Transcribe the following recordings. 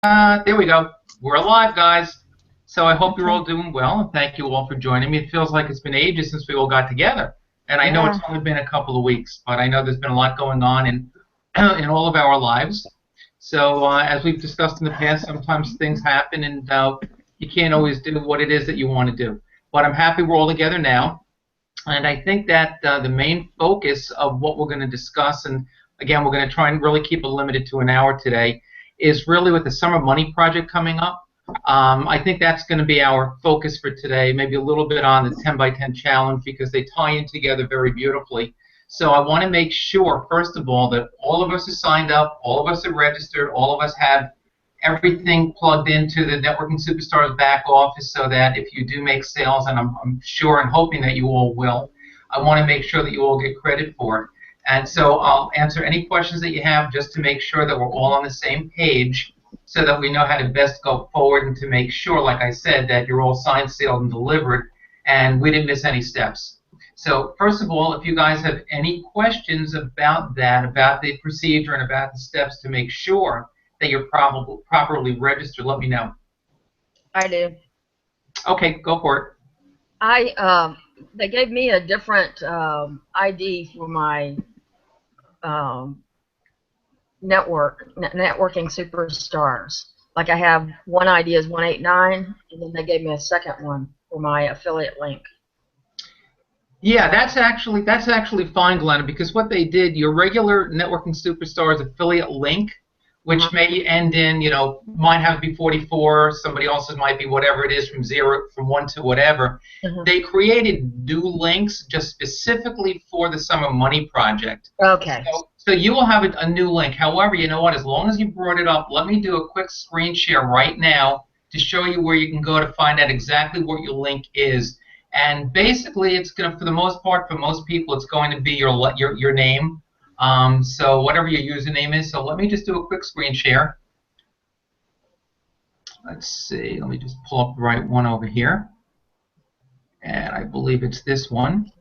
There we go. We're live, guys. So I hope you're all doing well, and thank you all for joining me. It feels like it's been ages since we all got together, and I know it's Yeah. only been a couple of weeks, but I know there's been a lot going on in in all of our lives. So as we've discussed in the past, sometimes things happen, and you can't always do what it is that you want to do. But I'm happy we're all together now, and I think that the main focus of what we're going to discuss, and again, we're going to try and really keep it limited to an hour today, is really with the Summer Money Project coming up. I think that's going to be our focus for today, maybe a little bit on the 10 by 10 challenge because they tie in together very beautifully. So I want to make sure, first of all, that all of us are signed up, all of us are registered, all of us have everything plugged into the Networking Superstars back office so that if you do make sales, and I'm sure and hoping that you all will, I want to make sure that you all get credit for it. And so I'll answer any questions that you have just to make sure that we're all on the same page so that we know how to best go forward and to make sure, like I said, that you're all signed, sealed, and delivered and we didn't miss any steps. So first of all, if you guys have any questions about that, about the procedure and about the steps to make sure that you're properly registered, let me know. I do. Okay, go for it. They gave me a different ID for my um, networking superstars. Like I have one ID is 189, and then they gave me a second one for my affiliate link. Yeah, that's actually fine, Glenna, because what they did, your regular Networking Superstars affiliate link, which may end in, mine have to be 44, somebody else's might be whatever it is from 1 to whatever. They created new links just specifically for the Summer Money Project. Okay. So you will have a new link. However, you know what? As long as you brought it up, let me do a quick screen share right now to show you where you can go to find out exactly what your link is. And basically, it's going to, for the most part, for most people, it's going to be your name. So whatever your username is. So let me just do a quick screen share. Let's see. Let me just pull up the right one over here. And I believe it's this one.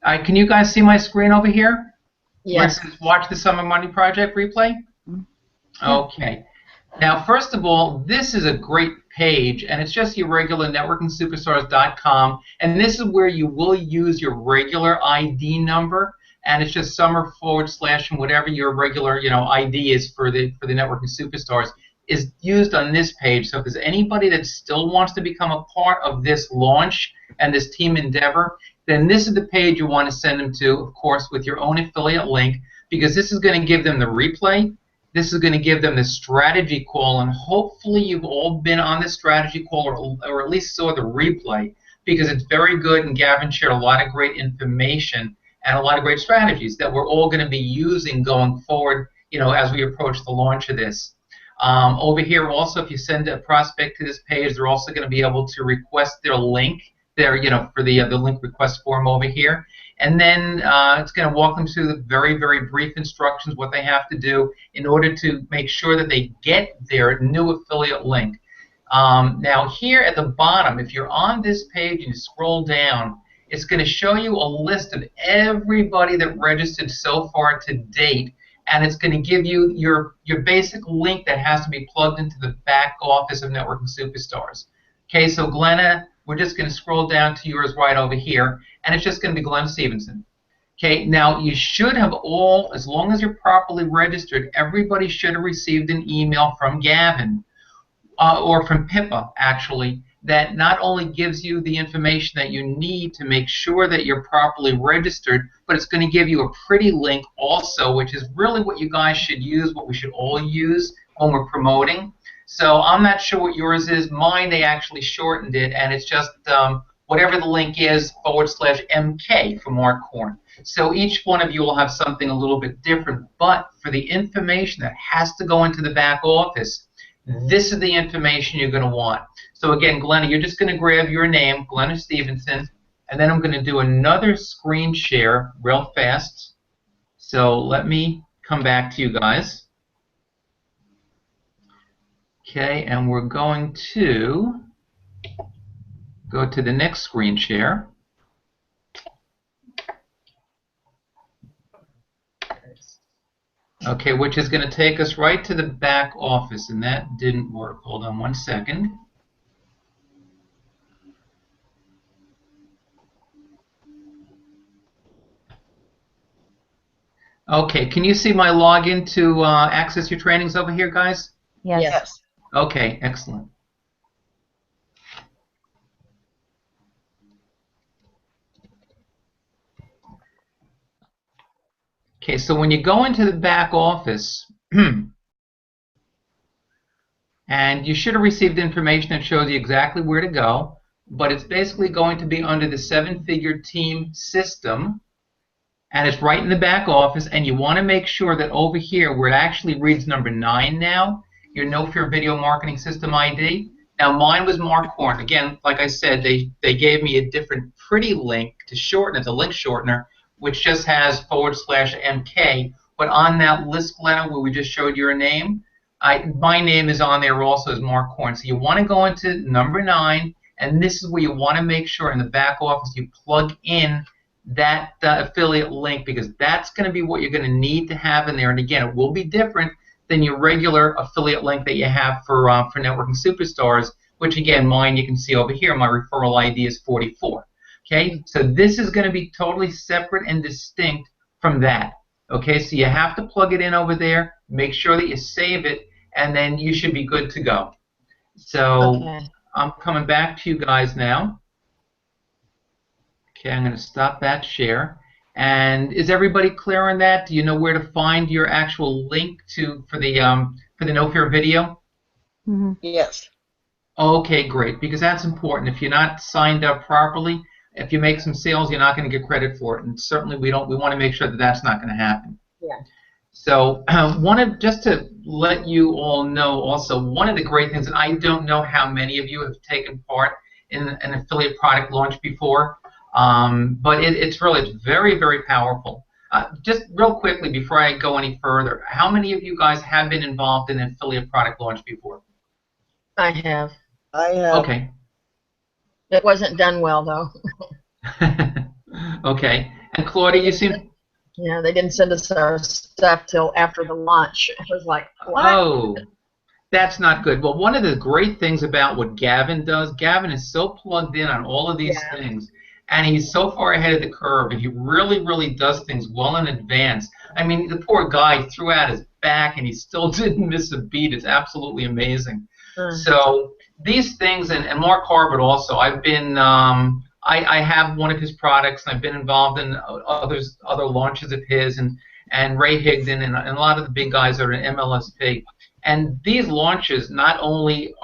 Can you guys see my screen over here? Yes. Let's watch the Summer Money Project replay. Okay. Now, first of all, this is a great page, and it's just your regular networkingsuperstars.com, and this is where you will use your regular ID number, and it's just summer / and whatever your regular ID is for the Networking Superstars is used on this page. So if there's anybody that still wants to become a part of this launch and this team endeavor, then this is the page you want to send them to, of course, with your own affiliate link, because this is going to give them the replay. This is going to give them the strategy call, and hopefully you've all been on the strategy call or at least saw the replay, because it's very good, and Gavin shared a lot of great information and a lot of great strategies that we're all going to be using going forward, as we approach the launch of this. Over here also, if you send a prospect to this page, they're also going to be able to request their link there, for the link request form over here. And then it's going to walk them through the very, very brief instructions, what they have to do in order to make sure that they get their new affiliate link. Now here at the bottom, if you're on this page and you scroll down, it's going to show you a list of everybody that registered so far to date, and it's going to give you your basic link that has to be plugged into the back office of Networking Superstars. Okay, so Glenna, we're just going to scroll down to yours right over here, and it's just going to be Glenn Stevenson. Okay, now you should have all, as long as you're properly registered, everybody should have received an email from Gavin, or from Pippa, actually, that not only gives you the information that you need to make sure that you're properly registered, but it's going to give you a pretty link also, which is really what you guys should use, what we should all use when we're promoting. So I'm not sure what yours is. Mine, they actually shortened it, and it's just whatever the link is /MK for Mark Horn. So each one of you will have something a little bit different, but for the information that has to go into the back office, this is the information you're going to want. So again, Glenna, you're just going to grab your name, Glenna Stevenson, and then I'm going to do another screen share real fast. So let me come back to you guys. Okay, and we're going to go to the next screen share. Okay, which is going to take us right to the back office, and that didn't work. Hold on one second. Okay, can you see my login to access your trainings over here, guys? Yes. Yes. Okay, excellent. Okay, so when you go into the back office, and you should have received information that shows you exactly where to go, but it's basically going to be under the seven-figure team system, and it's right in the back office, and you want to make sure that over here, where it actually reads number 9 now, your Know For Your Video Marketing System ID. Now, mine was Mark Horn. Again, like I said, they gave me a different pretty link to shorten it, the link shortener, which just has /MK, but on that list letter where we just showed your name, my name is on there also as Mark Horn. So you want to go into number 9, and this is where you want to make sure in the back office you plug in that affiliate link, because that's going to be what you're going to need to have in there. And again, it will be different than your regular affiliate link that you have for Networking Superstars, which again, mine you can see over here, my referral ID is 44. Okay, so this is going to be totally separate and distinct from that. Okay, so you have to plug it in over there, make sure that you save it, and then you should be good to go. So Okay. I'm coming back to you guys now. Okay, I'm going to stop that share. And is everybody clear on that? Do you know where to find your actual link for the Know For Your video? Mm-hmm. Yes. Okay, great, because that's important. If you're not signed up properly, if you make some sales, you're not going to get credit for it, and certainly we want to make sure that that's not going to happen. Yeah. So just to let you all know also, one of the great things, and I don't know how many of you have taken part in an affiliate product launch before, but it's very, very powerful. Just real quickly before I go any further, how many of you guys have been involved in an affiliate product launch before? I have. Okay. It wasn't done well though. Okay. And Claudia, you seem... Yeah, they didn't send us our stuff till after the launch. It was like, what? Oh, that's not good. Well, one of the great things about what Gavin does, Gavin is so plugged in on all of these things, and he's so far ahead of the curve, and he really, really does things well in advance. I mean, the poor guy threw out his back, and he still didn't miss a beat. It's absolutely amazing. So these things, and Mark Harbert also, I've been... I have one of his products, and I've been involved in other launches of his, and Ray Higdon, and a lot of the big guys that are in MLSP. And these launches not only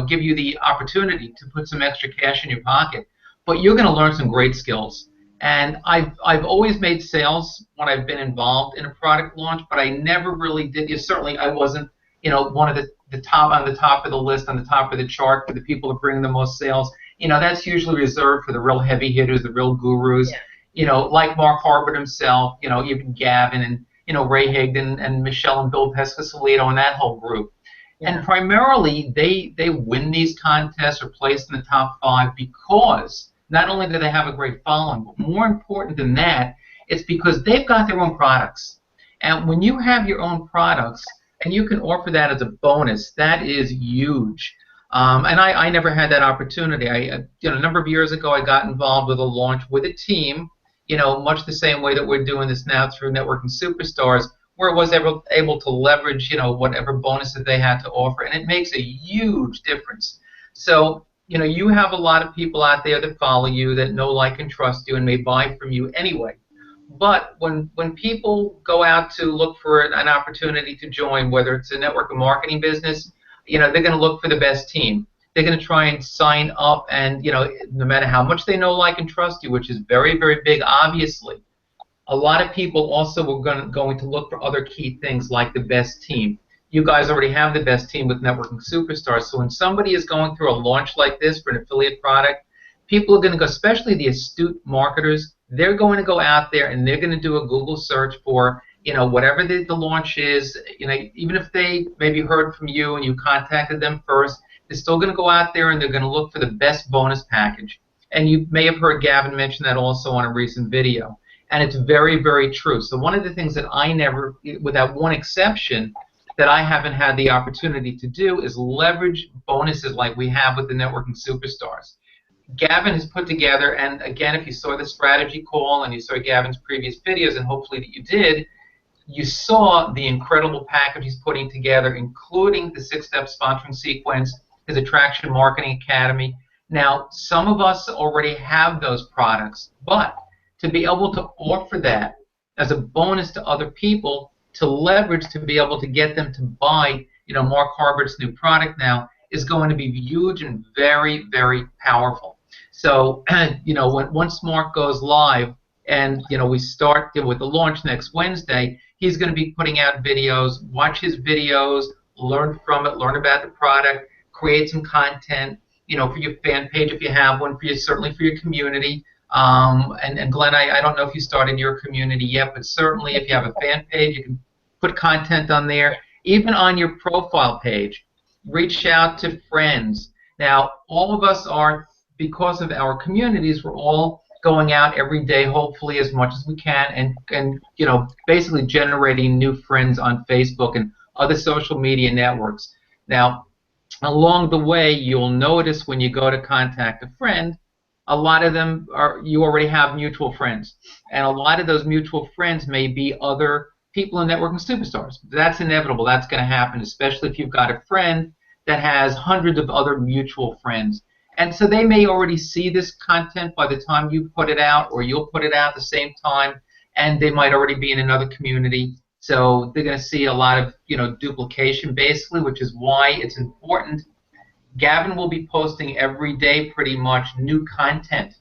give you the opportunity to put some extra cash in your pocket, but you're going to learn some great skills. And I've always made sales when I've been involved in a product launch, but I never really did. Certainly, I wasn't one of the top on the top of the list, on the top of the chart for the people that bring the most sales. That's usually reserved for the real heavy hitters, the real gurus, like Mark Harbert himself, even Gavin and, Ray Higdon and Michelle and Bill Pescasolito and that whole group. Yeah. And primarily, they win these contests or place in the top 5 because not only do they have a great following, but more important than that, it's because they've got their own products. And when you have your own products and you can offer that as a bonus, that is huge. And I never had that opportunity. A number of years ago, I got involved with a launch with a team, much the same way that we're doing this now through Networking Superstars, where it was able to leverage, whatever bonuses they had to offer, and it makes a huge difference. So, you have a lot of people out there that follow you, that know, like, and trust you, and may buy from you anyway. But when people go out to look for an opportunity to join, whether it's a network marketing business, they're going to look for the best team. They're going to try and sign up, and no matter how much they know, like, and trust you, which is very, very big, obviously, a lot of people also are going to look for other key things like the best team. You guys already have the best team with Networking Superstars, so when somebody is going through a launch like this for an affiliate product, people are going to go, especially the astute marketers, they're going to go out there and they're going to do a Google search for whatever the launch is, even if they maybe heard from you and you contacted them first, they're still going to go out there and they're going to look for the best bonus package. And you may have heard Gavin mention that also on a recent video. And it's very, very true. So one of the things that I never, without one exception, that I haven't had the opportunity to do is leverage bonuses like we have with the Networking Superstars. Gavin has put together, and again, if you saw the strategy call and you saw Gavin's previous videos, and hopefully that you did, you saw the incredible package he's putting together, including the 6-step sponsoring sequence, his Attraction Marketing Academy. Now, some of us already have those products, but to be able to offer that as a bonus to other people, to leverage, to be able to get them to buy, Mark Harbert's new product now, is going to be huge and very, very powerful. So, once Mark goes live and, we start with the launch next Wednesday, he's going to be putting out videos. Watch his videos, learn from it, learn about the product, create some content, for your fan page if you have one, certainly for your community. And Glenn, I don't know if you started your community yet, but certainly if you have a fan page, you can put content on there. Even on your profile page, reach out to friends. Now, all of us are, because of our communities, we're all going out every day, hopefully as much as we can, and basically generating new friends on Facebook and other social media networks. Now, along the way, you'll notice when you go to contact a friend, a lot of them you already have mutual friends, and a lot of those mutual friends may be other people in Networking Superstars. That's inevitable. That's going to happen, especially if you've got a friend that has hundreds of other mutual friends. And so they may already see this content by the time you put it out, or you'll put it out at the same time, and they might already be in another community. So they're going to see a lot of duplication, basically, which is why it's important. Gavin will be posting every day pretty much new content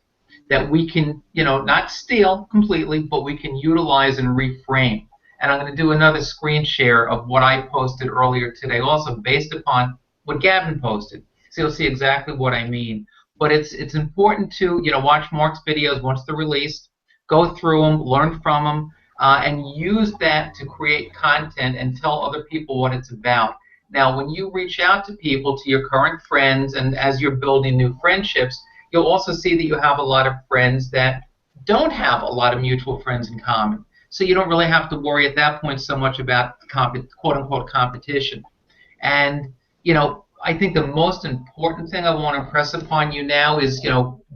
that we can, not steal completely, but we can utilize and reframe. And I'm going to do another screen share of what I posted earlier today, also based upon what Gavin posted. So you'll see exactly what I mean. But it's important to watch Mark's videos once they're released, go through them, learn from them, and use that to create content and tell other people what it's about. Now, when you reach out to people, to your current friends, and as you're building new friendships, you'll also see that you have a lot of friends that don't have a lot of mutual friends in common. So you don't really have to worry at that point so much about quote-unquote competition. And, I think the most important thing I want to impress upon you now is,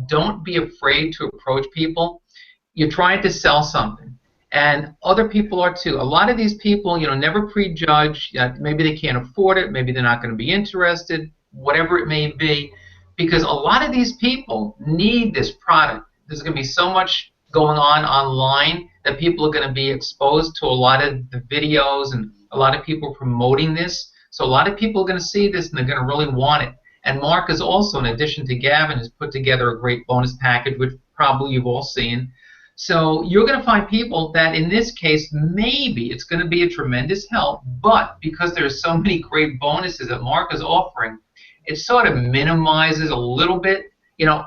don't be afraid to approach people. You're trying to sell something, and other people are too. A lot of these people, never prejudge. Maybe they can't afford it. Maybe they're not going to be interested, whatever it may be, because a lot of these people need this product. There's going to be so much going on online that people are going to be exposed to a lot of the videos and a lot of people promoting this. So a lot of people are going to see this and they're going to really want it. And Mark is also, in addition to Gavin, has put together a great bonus package, which probably you've all seen. So you're going to find people that, in this case, maybe it's going to be a tremendous help, but because there's so many great bonuses that Mark is offering, it sort of minimizes a little bit,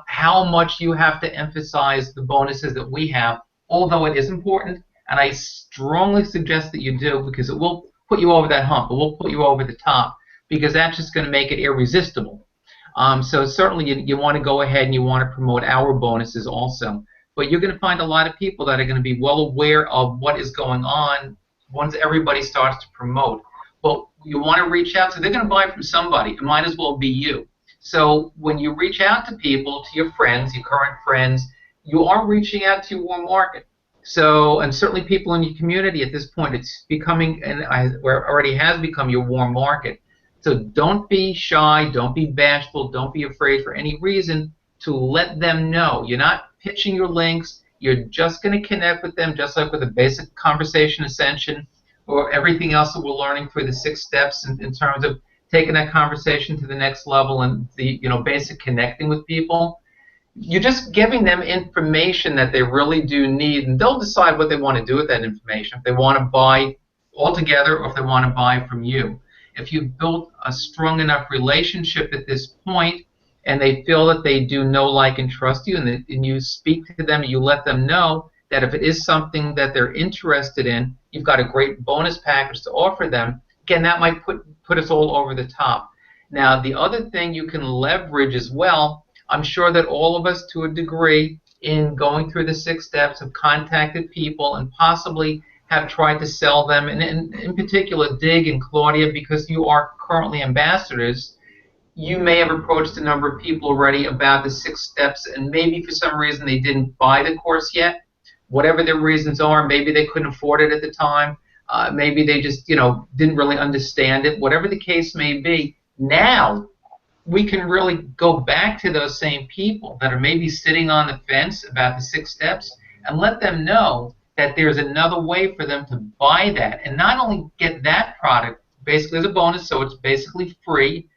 how much you have to emphasize the bonuses that we have, although it is important, and I strongly suggest that you do, because it will put you over that hump. It will put you over the top, because that's just going to make it irresistible. So certainly you want to go ahead and you want to promote our bonuses also. But you're going to find a lot of people that are going to be well aware of what is going on once everybody starts to promote. But you want to reach out, so they're going to buy from somebody. It might as well be you. So when you reach out to people, to your friends, your current friends, you are reaching out to your warm market. So, and certainly people in your community at this point, it's becoming, and already has become, your warm market. So don't be shy, don't be bashful, don't be afraid for any reason to let them know. You're not pitching your links, you're just going to connect with them, just like with a basic conversation ascension or everything else that we're learning for the 6 steps in terms of taking that conversation to the next level and the basic connecting with people. You're just giving them information that they really do need, and they'll decide what they want to do with that information, if they want to buy altogether or if they want to buy from you. If you've built a strong enough relationship at this point and they feel that they do know, like, and trust you, and you speak to them and you let them know that if it is something that they're interested in, you've got a great bonus package to offer them, again, that might put us all over the top. Now, the other thing you can leverage as well, I'm sure that all of us, to a degree, in going through the 6 steps, have contacted people, and possibly have tried to sell them, and in particular, Dig and Claudia, because you are currently ambassadors, you may have approached a number of people already about the 6 steps, and maybe for some reason they didn't buy the course yet. Whatever their reasons are, maybe they couldn't afford it at the time. Maybe they just, didn't really understand it. Whatever the case may be, now we can really go back to those same people that are maybe sitting on the fence about the 6 steps and let them know that there's another way for them to buy that and not only get that product basically as a bonus, so it's basically free,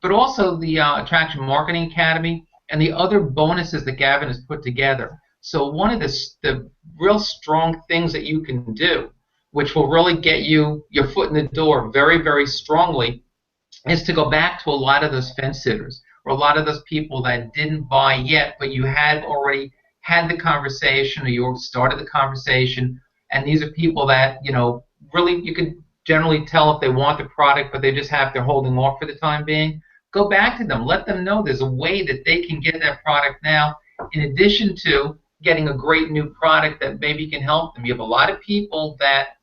but also the Attraction Marketing Academy and the other bonuses that Gavin has put together. So one of the real strong things that you can do, which will really get you your foot in the door very, very strongly, is to go back to a lot of those fence sitters or a lot of those people that didn't buy yet, but you had already had the conversation or you started the conversation, and these are people that, really you can generally tell if they want the product, but they're holding off for the time being. Go back to them. Let them know there's a way that they can get that product now, in addition to getting a great new product that maybe can help them. You have a lot of people that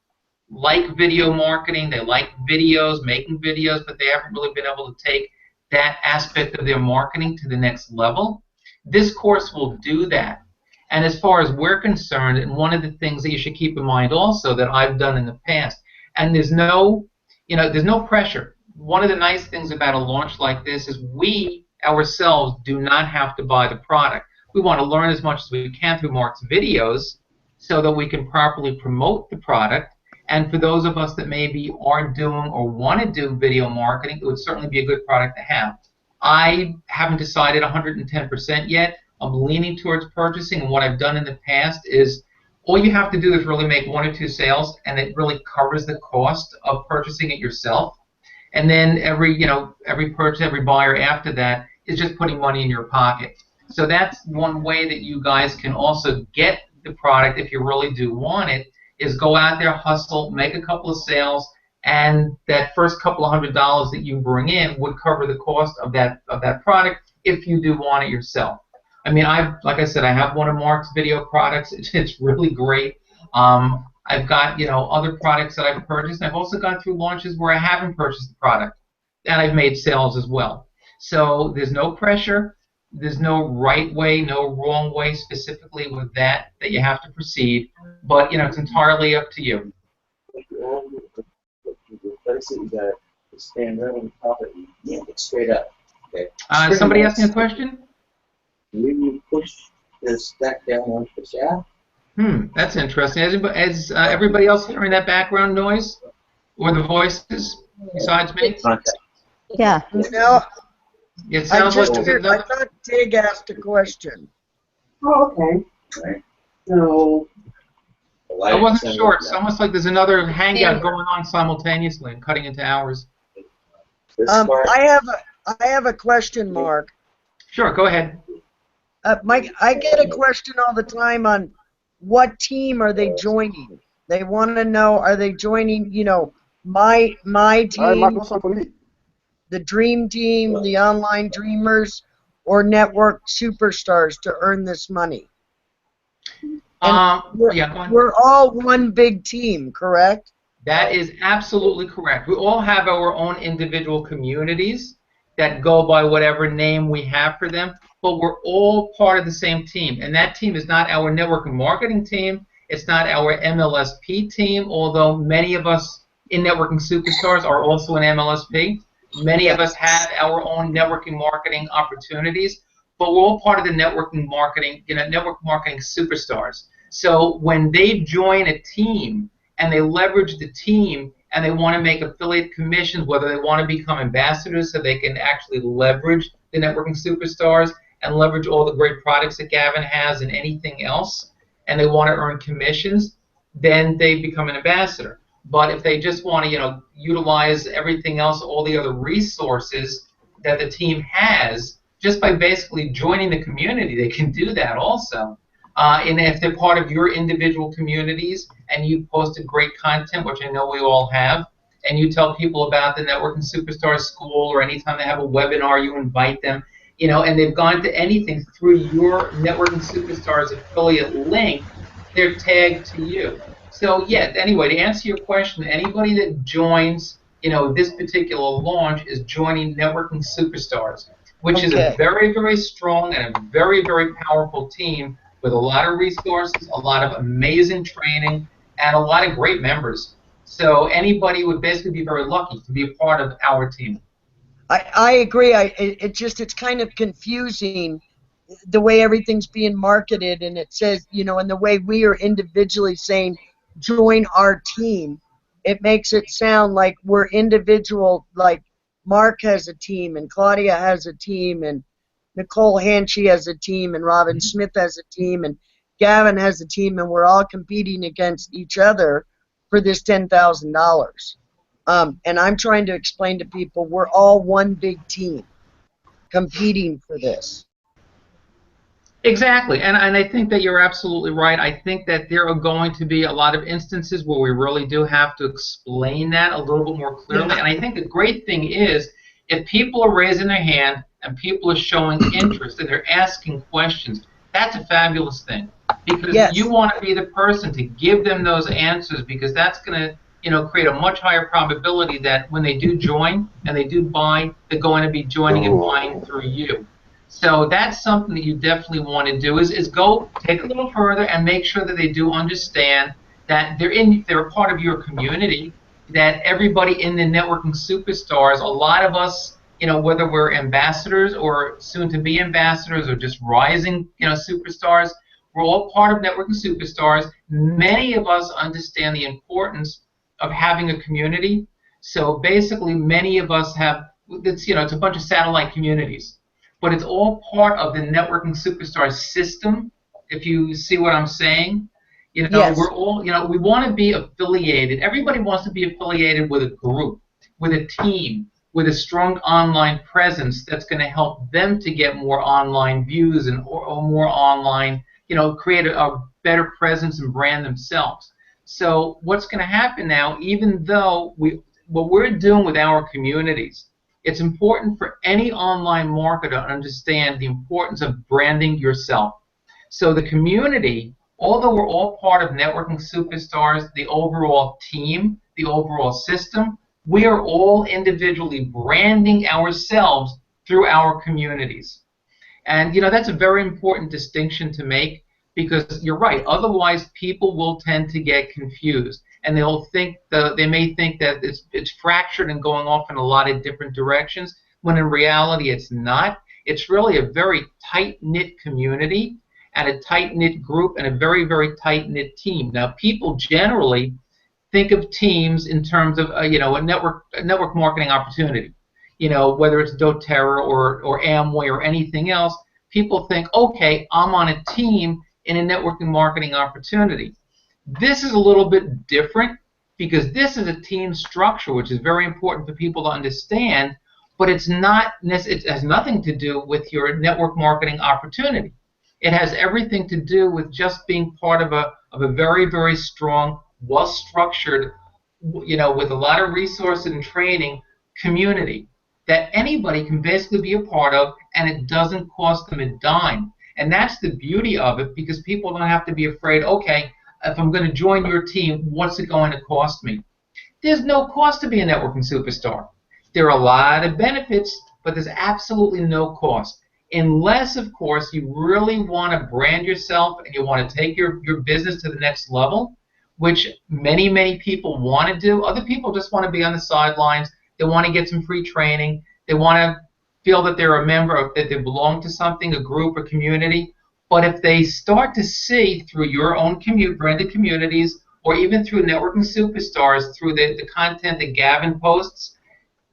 like video marketing, they like videos, making videos, but they haven't really been able to take that aspect of their marketing to the next level. This course will do that. And as far as we're concerned, and one of the things that you should keep in mind also that I've done in the past, and there's no pressure. One of the nice things about a launch like this is we ourselves do not have to buy the product. We want to learn as much as we can through Mark's videos so that we can properly promote the product. And for those of us that maybe aren't doing or want to do video marketing, it would certainly be a good product to have. I haven't decided 110% yet. I'm leaning towards purchasing, and what I've done in the past is all you have to do is really make 1 or 2 sales, and it really covers the cost of purchasing it yourself. And then every purchase, every buyer after that is just putting money in your pocket. So that's one way that you guys can also get the product if you really do want it, is go out there, hustle, make a couple of sales, and that first couple of $100s that you bring in would cover the cost of that product if you do want it yourself. I mean, like I said, I have one of Mark's video products. It's really great. I've got other products that I've purchased. I've also gone through launches where I haven't purchased the product, and I've made sales as well. So there's no pressure. There's no right way, no wrong way specifically with that you have to proceed. But it's entirely up to you. Stand right on top of you, yank it straight up. Okay. Somebody asking a question? When you push the stack down onto the shaft. That's interesting. Is everybody else hearing that background noise or the voices besides me? Yeah. No, It sounds I like thought Tig asked a question. Oh, okay. Right. So I wasn't sure. It's almost like there's another hangout going on simultaneously and cutting into hours. I have a question, Mark. Sure, go ahead. Mike, I get a question all the time on what team are they joining. They want to know, are they joining, my team, the Dream Team, the Online Dreamers, or Network Superstars to earn this money? We're all one big team, correct? That is absolutely correct. We all have our own individual communities that go by whatever name we have for them, but we're all part of the same team. And that team is not our network and marketing team. It's not our MLSP team, although many of us in Networking Superstars are also in MLSP. Many of us have our own networking marketing opportunities, but we're all part of the networking marketing, network marketing superstars. So when they join a team and they leverage the team and they want to make affiliate commissions, whether they want to become ambassadors so they can actually leverage the networking superstars and leverage all the great products that Gavin has and anything else, and they want to earn commissions, then they become an ambassador. But if they just want to, utilize everything else, all the other resources that the team has, just by basically joining the community, they can do that also. And if they're part of your individual communities and you posted great content, which I know we all have, and you tell people about the Networking Superstars School, or anytime they have a webinar, you invite them, and they've gone to anything through your Networking Superstars affiliate link, they're tagged to you. So yeah, anyway, to answer your question, anybody that joins, this particular launch is joining Networking Superstars, which is a very, very strong and a very, very powerful team with a lot of resources, a lot of amazing training, and a lot of great members. So anybody would basically be very lucky to be a part of our team. I agree. It's kind of confusing the way everything's being marketed, and it says, and the way we are individually saying, join our team. It makes it sound like we're individual, like Mark has a team, and Claudia has a team, and Nicole Hanchy has a team, and Robin Smith has a team, and Gavin has a team, and we're all competing against each other for this $10,000. And I'm trying to explain to people we're all one big team competing for this. Exactly, and I think that you're absolutely right. I think that there are going to be a lot of instances where we really do have to explain that a little bit more clearly. And I think the great thing is if people are raising their hand and people are showing interest and they're asking questions, that's a fabulous thing. Because you want to be the person to give them those answers, because that's going to create a much higher probability that when they do join and they do buy, they're going to be joining and buying through you. So that's something that you definitely want to do is go take it a little further and make sure that they do understand that they're a part of your community, that everybody in the Networking Superstars, a lot of us, whether we're ambassadors or soon to be ambassadors or just rising, superstars, we're all part of Networking Superstars. Many of us understand the importance of having a community. So basically many of us have, it's a bunch of satellite communities. But it's all part of the Networking Superstars system, if you see what I'm saying. We're all, we want to be affiliated. Everybody wants to be affiliated with a group, with a team, with a strong online presence that's going to help them to get more online views and or more online, create a better presence and brand themselves. So what's going to happen now, even though what we're doing with our communities, it's important for any online marketer to understand the importance of branding yourself. So the community, although we're all part of Networking Superstars, the overall team, the overall system, we are all individually branding ourselves through our communities. And that's a very important distinction to make, because you're right, otherwise people will tend to get confused. And they may think that it's fractured and going off in a lot of different directions, when in reality it's not. It's really a very tight-knit community and a tight-knit group and a very, very tight-knit team. Now, people generally think of teams in terms of a network marketing opportunity. Whether it's doTERRA or Amway or anything else, people think, okay, I'm on a team in a networking marketing opportunity. This is a little bit different, because this is a team structure, which is very important for people to understand, but it has nothing to do with your network marketing opportunity. It has everything to do with just being part of a very, very strong, well-structured, with a lot of resources and training community that anybody can basically be a part of, and it doesn't cost them a dime. And that's the beauty of it, because people don't have to be afraid, okay, if I'm going to join your team, what's it going to cost me? There's no cost to be a Networking Superstar. There are a lot of benefits, but there's absolutely no cost. Unless, of course, you really want to brand yourself and you want to take your business to the next level, which many, many people want to do. Other people just want to be on the sidelines. They want to get some free training. They want to feel that they're a member, that they belong to something, a group, a community. But if they start to see through your own branded communities, or even through Networking Superstars, through the content that Gavin posts,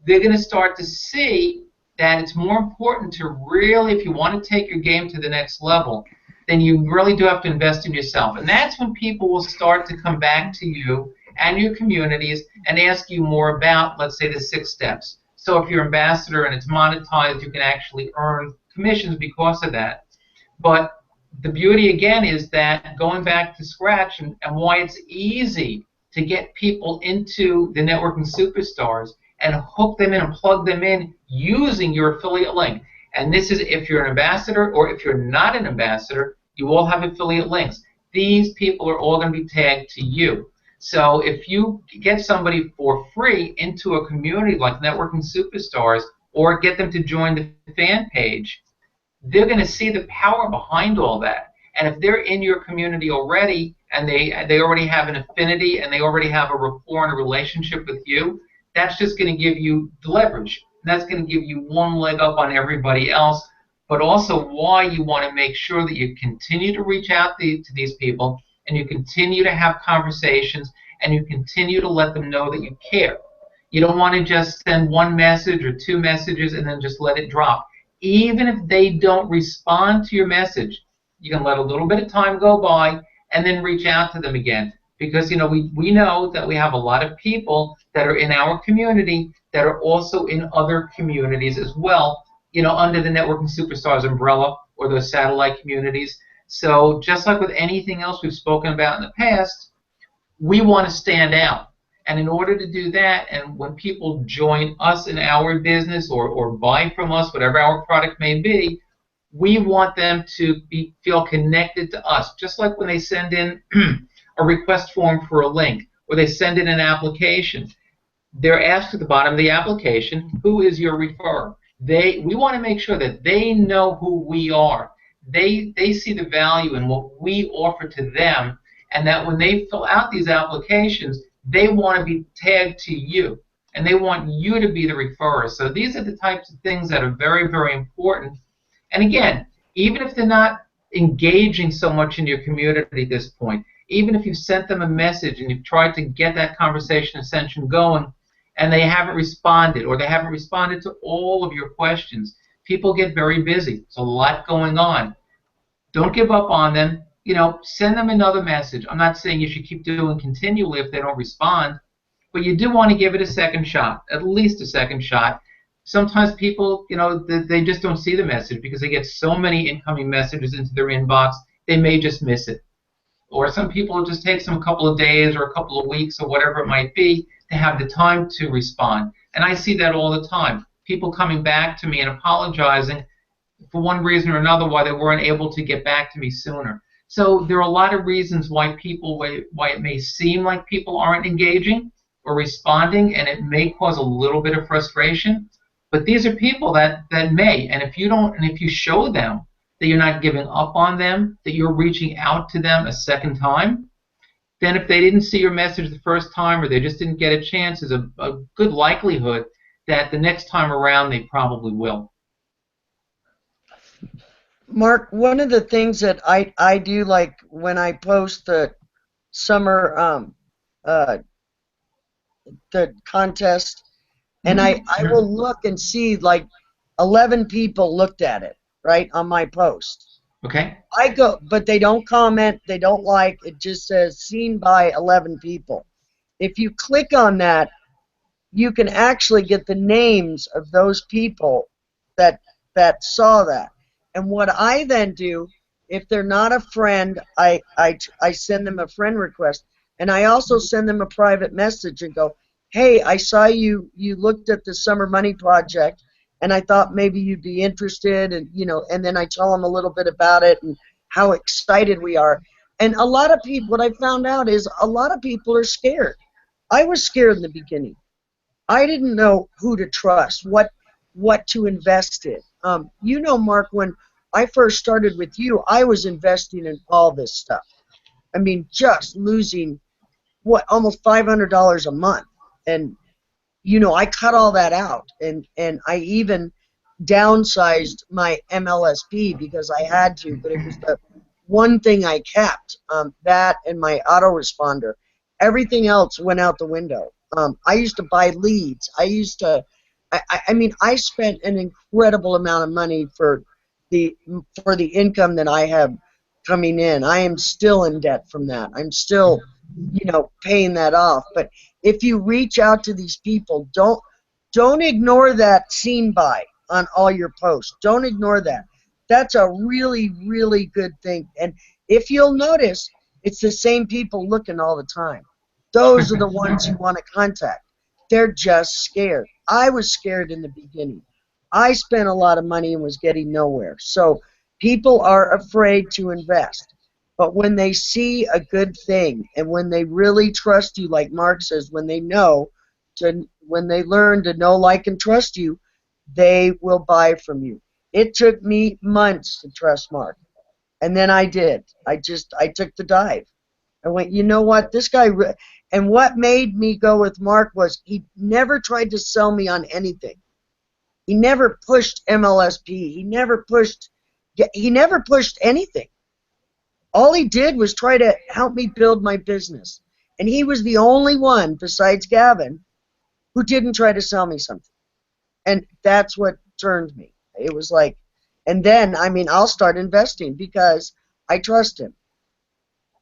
they're going to start to see that it's more important to really, if you want to take your game to the next level, then you really do have to invest in yourself. And that's when people will start to come back to you and your communities and ask you more about, let's say, the 6 steps. So if you're an ambassador and it's monetized, you can actually earn commissions because of that. But the beauty, again, is that going back to scratch and why it's easy to get people into the Networking Superstars and hook them in and plug them in using your affiliate link. And this is if you're an ambassador, or if you're not an ambassador, you all have affiliate links. These people are all going to be tagged to you. So if you get somebody for free into a community like Networking Superstars, or get them to join the fan page, they're going to see the power behind all that. And if they're in your community already, and they already have an affinity, and they already have a rapport and a relationship with you, that's just going to give you the leverage. And that's going to give you one leg up on everybody else, but also why you want to make sure that you continue to reach out to these people, and you continue to have conversations, and you continue to let them know that you care. You don't want to just send one message or two messages and then just let it drop. Even if they don't respond to your message, you can let a little bit of time go by and then reach out to them again. Because we know that we have a lot of people that are in our community that are also in other communities as well, under the Networking Superstars umbrella or those satellite communities. So just like with anything else we've spoken about in the past, we want to stand out. And in order to do that, and when people join us in our business or buy from us, whatever our product may be, we want them to feel connected to us. Just like when they send in a request form for a link, or they send in an application, they're asked at the bottom of the application, who is your referrer? We want to make sure that they know who we are. They see the value in what we offer to them, and that when they fill out these applications, they want to be tagged to you, and they want you to be the referrer. So these are the types of things that are very, very important. And again, even if they're not engaging so much in your community at this point, even if you've sent them a message and you've tried to get that conversation ascension going, and they haven't responded, or they haven't responded to all of your questions, people get very busy. There's a lot going on. Don't give up on them. Send them another message. I'm not saying you should keep doing continually if they don't respond, but you do want to give it a second shot, at least a second shot. Sometimes people, they just don't see the message because they get so many incoming messages into their inbox, they may just miss it. Or some people, it just takes them a couple of days or a couple of weeks or whatever it might be to have the time to respond. And I see that all the time. People coming back to me and apologizing for one reason or another why they weren't able to get back to me sooner. So there are a lot of reasons why it may seem like people aren't engaging or responding, and it may cause a little bit of frustration. But these are people that may, and if you show them that you're not giving up on them, that you're reaching out to them a second time, then if they didn't see your message the first time, or they just didn't get a chance, there's a good likelihood that the next time around they probably will. Mark, one of the things that I do, like when I post the summer the contest, and I will look and see like 11 people looked at it, right, on my post. Okay. I go, but they don't comment, they don't like, it just says seen by 11 people. If you click on that, you can actually get the names of those people that saw that. And what I then do, if they're not a friend, I send them a friend request, and I also send them a private message and go, hey, I saw you looked at the Summer Money Project, and I thought maybe you'd be interested, and and then I tell them a little bit about it and how excited we are. And a lot of people, what I found out is a lot of people are scared. I was scared in the beginning. I didn't know who to trust, what to invest in. Mark, when I first started with you, I was investing in all this stuff. I mean, just losing, almost $500 a month. And, I cut all that out. And I even downsized my MLSP because I had to, but it was the one thing I kept, that and my autoresponder. Everything else went out the window. I used to buy leads. I spent an incredible amount of money for the income that I have coming in. I am still in debt from that. I'm still, paying that off. But if you reach out to these people, don't ignore that seen by on all your posts. Don't ignore that. That's a really, really good thing. And if you'll notice, it's the same people looking all the time. Those are the ones you want to contact. They're just scared. I was scared in the beginning. I spent a lot of money and was getting nowhere. So people are afraid to invest. But when they see a good thing and when they really trust you, like Mark says, when they learn to know, like, and trust you, they will buy from you. It took me months to trust Mark. And then I did. I took the dive. I went, you know what, this guy, and what made me go with Mark was he never tried to sell me on anything. He never pushed MLSP. He never pushed anything. All he did was try to help me build my business. And he was the only one, besides Gavin, who didn't try to sell me something. And that's what turned me. It was like, and then, I mean, I'll start investing because I trust him.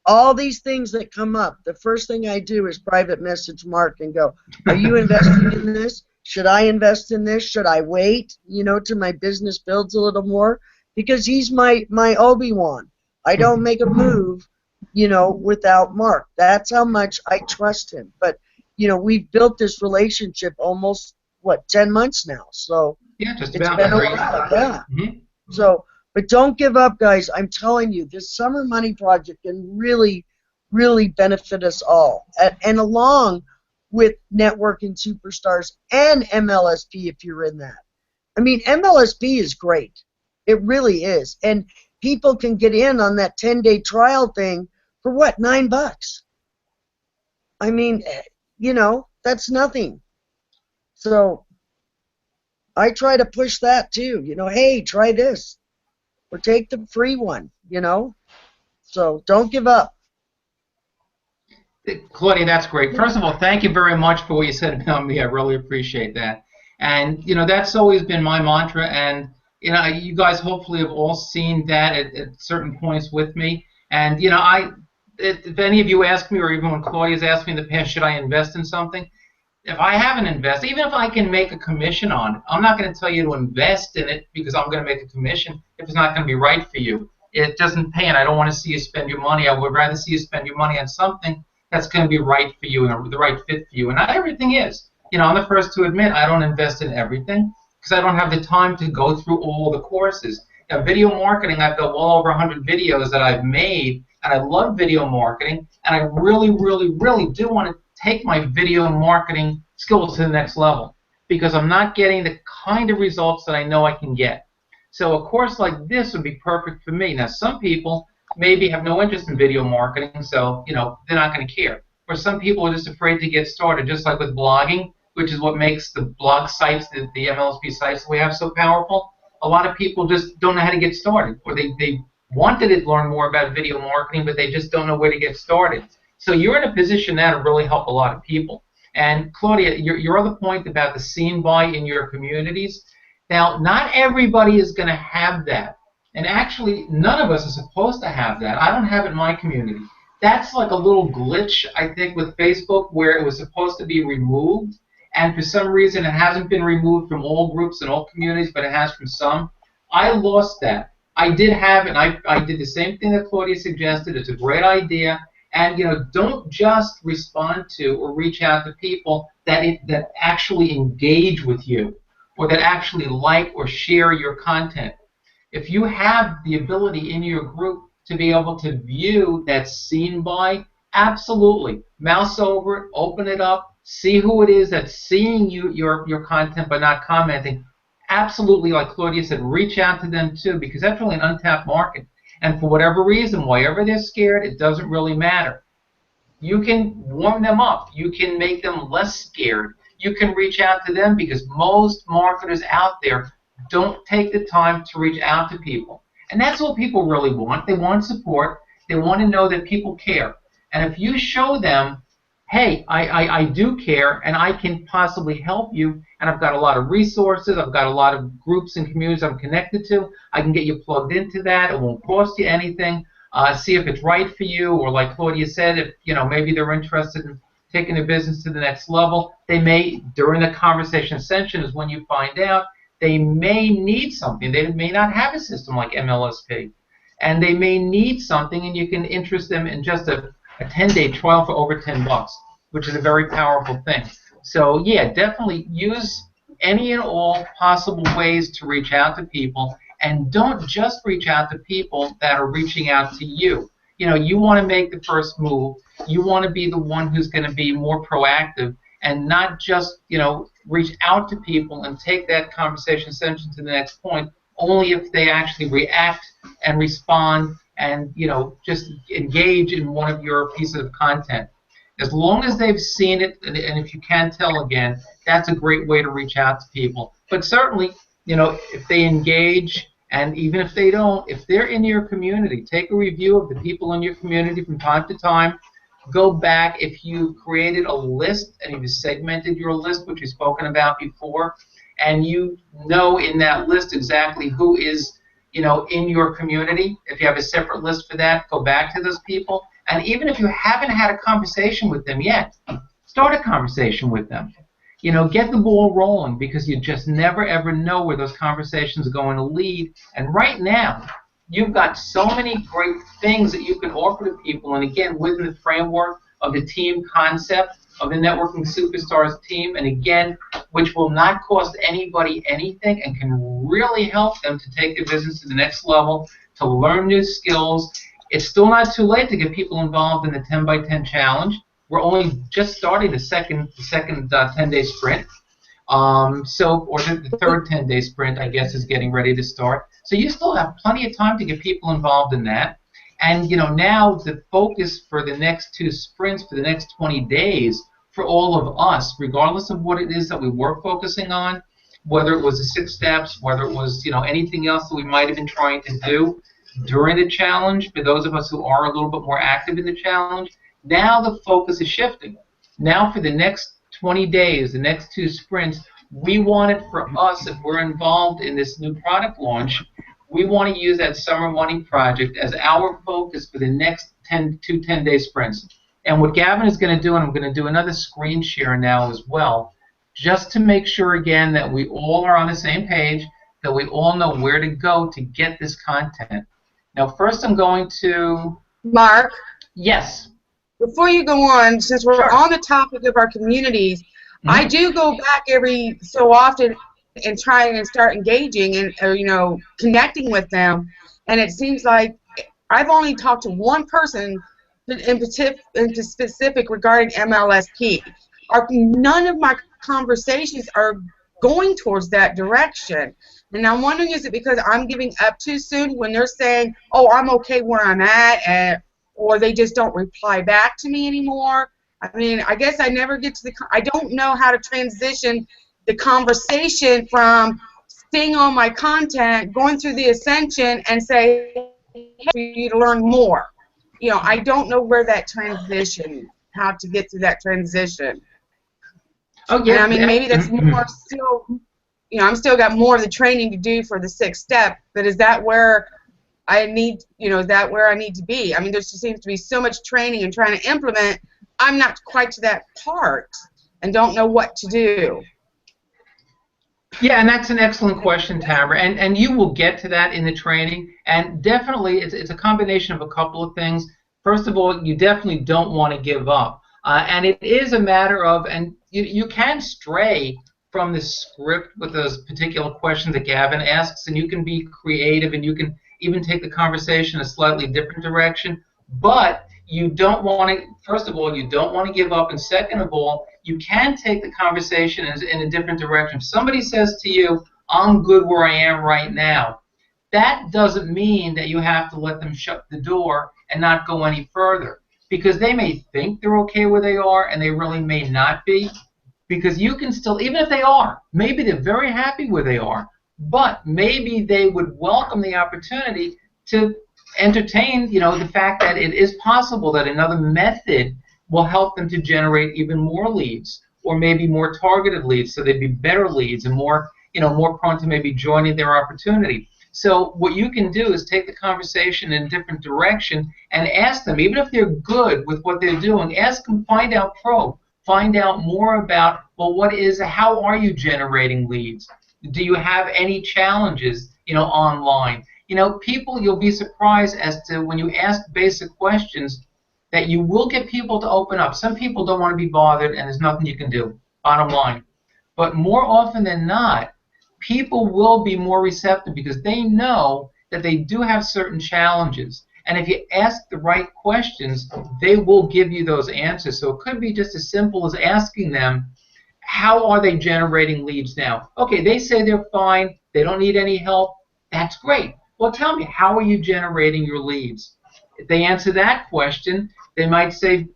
All these things that come up, the first thing I do is private message Mark and go, are you investing in this? Should I invest in this? Should I wait, till my business builds a little more? Because he's my Obi-Wan. I don't make a move, without Mark. That's how much I trust him. But, we've built this relationship almost, 10 months now. So yeah, just it's about been a while. Yeah. Mm-hmm. So, but don't give up, guys. I'm telling you, this summer money project can really, really benefit us all. And along with networking superstars and MLSP if you're in that. I mean, MLSP is great. It really is. And people can get in on that 10-day trial thing for what, $9? I mean, that's nothing. So I try to push that too. Hey, try this. Or take the free one, So don't give up. Claudia, that's great. First of all, thank you very much for what you said about me. I really appreciate that. And, that's always been my mantra. And, you guys hopefully have all seen that at certain points with me. And, if any of you ask me, or even when Claudia's asked me in the past, should I invest in something? If I haven't invested, even if I can make a commission on it, I'm not going to tell you to invest in it because I'm going to make a commission if it's not going to be right for you. It doesn't pay, and I don't want to see you spend your money. I would rather see you spend your money on something that's going to be right for you and the right fit for you. And not everything is. I'm the first to admit I don't invest in everything because I don't have the time to go through all the courses. Video marketing, I've got well over 100 videos that I've made, and I love video marketing, and I really, really, really do want to take my video marketing skills to the next level because I'm not getting the kind of results that I know I can get. So a course like this would be perfect for me. Now, some people maybe have no interest in video marketing, so they're not going to care. Or some people are just afraid to get started, just like with blogging, which is what makes the blog sites, the MLSP sites that we have so powerful. A lot of people just don't know how to get started, or they wanted to learn more about video marketing, but they just don't know where to get started. So you're in a position now to really help a lot of people. And Claudia, your other point about the seen by in your communities, now not everybody is going to have that. And actually, none of us are supposed to have that. I don't have it in my community. That's like a little glitch, I think, with Facebook where it was supposed to be removed. And for some reason, it hasn't been removed from all groups and all communities, but it has from some. I lost that. I did have it, and I did the same thing that Claudia suggested. It's a great idea. And don't just respond to or reach out to people that actually engage with you or that actually like or share your content. If you have the ability in your group to be able to view that seen by, absolutely. Mouse over it, open it up, see who it is that's seeing your content but not commenting. Absolutely, like Claudia said, reach out to them too because that's really an untapped market. And for whatever reason, wherever they're scared, it doesn't really matter. You can warm them up. You can make them less scared. You can reach out to them because most marketers out there don't take the time to reach out to people. And that's what people really want. They want support. They want to know that people care. And if you show them, hey, I do care and I can possibly help you, and I've got a lot of resources, I've got a lot of groups and communities I'm connected to, I can get you plugged into that, it won't cost you anything, see if it's right for you, or like Claudia said, if maybe they're interested in taking their business to the next level, they may, during the conversation session is when you find out, they may need something. They may not have a system like MLSP, and they may need something, and you can interest them in just a 10-day trial for over $10, which is a very powerful thing. So yeah, definitely use any and all possible ways to reach out to people, and don't just reach out to people that are reaching out to you. You know, you want to make the first move. You want to be the one who's going to be more proactive and not just, you know, reach out to people and take that conversation essentially to the next point, only if they actually react and respond and, you know, just engage in one of your pieces of content. As long as they've seen it, and if you can tell again, that's a great way to reach out to people. But certainly, you know, if they engage, and even if they don't, if they're in your community, take a review of the people in your community from time to time. Go back if you created a list and you've segmented your list, which we've spoken about before, and you know in that list exactly who is, you know, in your community. If you have a separate list for that, go back to those people. And even if you haven't had a conversation with them yet, start a conversation with them. You know, get the ball rolling, because you just never ever know where those conversations are going to lead. And right now, you've got so many great things that you can offer to people. And again, within the framework of the team concept of the Networking Superstars team, and again, which will not cost anybody anything and can really help them to take their business to the next level, to learn new skills. It's still not too late to get people involved in the 10 by 10 challenge. We're only just starting the second 10-day sprint. Or the third 10-day sprint, I guess, is getting ready to start. So you still have plenty of time to get people involved in that. And, you know, now the focus for the next 2 sprints, for the next 20 days, for all of us, regardless of what it is that we were focusing on, whether it was the 6 steps, whether it was, you know, anything else that we might have been trying to do during the challenge, for those of us who are a little bit more active in the challenge, now the focus is shifting. Now for the next 20 days, the next 2 sprints, we want it for us, if we're involved in this new product launch, we want to use that summer money project as our focus for the next 2 10-day sprints. And what Gavin is going to do, and I'm going to do another screen share now as well, just to make sure again that we all are on the same page, that we all know where to go to get this content. Now first I'm going to... Mark? Yes? Before you go on, since we're on the topic of our communities, I do go back every so often and try and start engaging and, you know, connecting with them. And it seems like I've only talked to one person in specific regarding MLSP. None of my conversations are going towards that direction. And I'm wondering, is it because I'm giving up too soon when they're saying, oh, I'm okay where I'm at, or they just don't reply back to me anymore? I mean, I guess I never get to I don't know how to transition the conversation from staying on my content, going through the ascension, and say, hey, for you to learn more. You know, I don't know where that transition, how to get through that transition. Oh, yeah. And I mean, maybe that's more still, you know, I'm still got more of the training to do for the 6th step, but is that where I need, you know, is that where I need to be? I mean, there just seems to be so much training and trying to implement. I'm not quite to that part and don't know what to do. Yeah, and that's an excellent question, Tamara, and you will get to that in the training, and definitely it's a combination of a couple of things. First of all, you definitely don't want to give up, and it is a matter of, and you can stray from the script with those particular questions that Gavin asks, and you can be creative, and you can even take the conversation a slightly different direction, but you don't want to, first of all, you don't want to give up, and second of all, you can take the conversation in a different direction. If somebody says to you, I'm good where I am right now, that doesn't mean that you have to let them shut the door and not go any further, because they may think they're okay where they are, and they really may not be, because you can still, even if they are, maybe they're very happy where they are, but maybe they would welcome the opportunity to entertain, you know, the fact that it is possible that another method will help them to generate even more leads, or maybe more targeted leads, so they'd be better leads and more, you know, more prone to maybe joining their opportunity. So what you can do is take the conversation in a different direction and ask them, even if they're good with what they're doing, ask them, find out more about, well, how are you generating leads? Do you have any challenges, you know, online? You know, people, you'll be surprised as to when you ask basic questions that you will get people to open up. Some people don't want to be bothered, and there's nothing you can do, bottom line. But more often than not, people will be more receptive because they know that they do have certain challenges. And if you ask the right questions, they will give you those answers. So it could be just as simple as asking them, how are they generating leads now? Okay, they say they're fine, they don't need any help. That's great. Well, tell me, how are you generating your leads? If they answer that question, they might say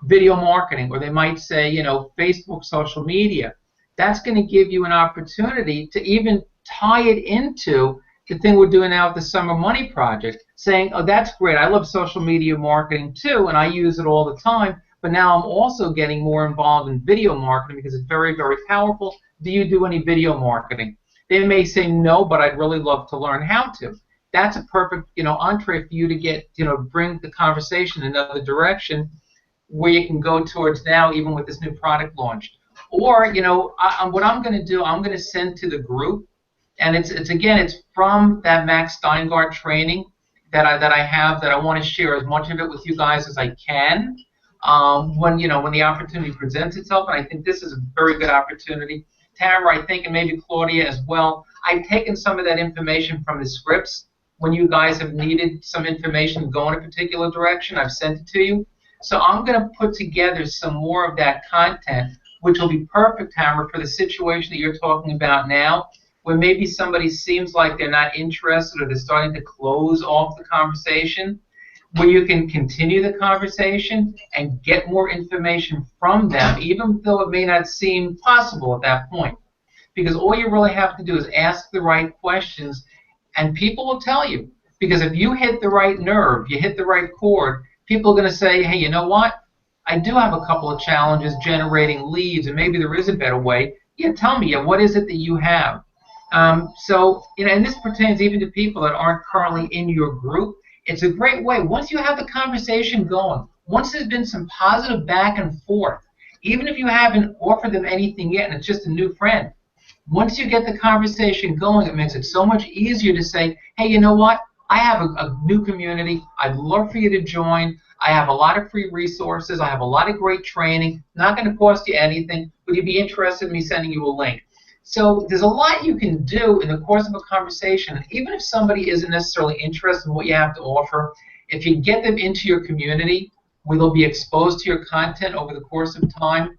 video marketing, or they might say, Facebook, social media. That's going to give you an opportunity to even tie it into the thing we're doing now with the Summer Money Project, saying, oh, that's great, I love social media marketing too, and I use it all the time, but now I'm also getting more involved in video marketing because it's very, very powerful. Do you do any video marketing? They may say no, but I'd really love to learn how to. That's a perfect, entree for you to get, bring the conversation in another direction where you can go towards now, even with this new product launch. Or, what I'm going to do, I'm going to send to the group, and it's from that Max Steingart training that I have, that I want to share as much of it with you guys as I can when the opportunity presents itself. And I think this is a very good opportunity. Tara, I think, and maybe Claudia as well, I've taken some of that information from the scripts. When you guys have needed some information to go in a particular direction, I've sent it to you. So I'm going to put together some more of that content, which will be perfect, Tamara, for the situation that you're talking about now, where maybe somebody seems like they're not interested or they're starting to close off the conversation, where you can continue the conversation and get more information from them, even though it may not seem possible at that point. Because all you really have to do is ask the right questions, and people will tell you. Because if you hit the right nerve, you hit the right chord, people are going to say, hey, you know what? I do have a couple of challenges generating leads, and maybe there is a better way. Yeah, tell me, what is it that you have? And this pertains even to people that aren't currently in your group. It's a great way. Once you have the conversation going, once there's been some positive back and forth, even if you haven't offered them anything yet and it's just a new friend, once you get the conversation going, it makes it so much easier to say, hey, you know what? I have a new community. I'd love for you to join. I have a lot of free resources. I have a lot of great training. Not going to cost you anything. Would you be interested in me sending you a link? So there's a lot you can do in the course of a conversation. Even if somebody isn't necessarily interested in what you have to offer, if you get them into your community where they'll be exposed to your content over the course of time,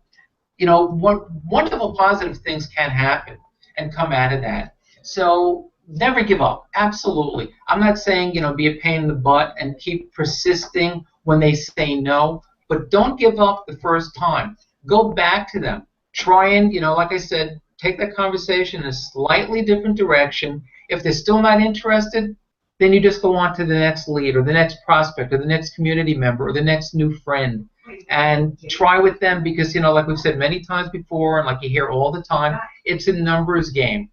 wonderful positive things can happen and come out of that. So never give up. Absolutely. I'm not saying, be a pain in the butt and keep persisting when they say no, but don't give up the first time. Go back to them. Try and, like I said, take that conversation in a slightly different direction. If they're still not interested, then you just go on to the next lead or the next prospect or the next community member or the next new friend. And try with them because, like we've said many times before and like you hear all the time, it's a numbers game.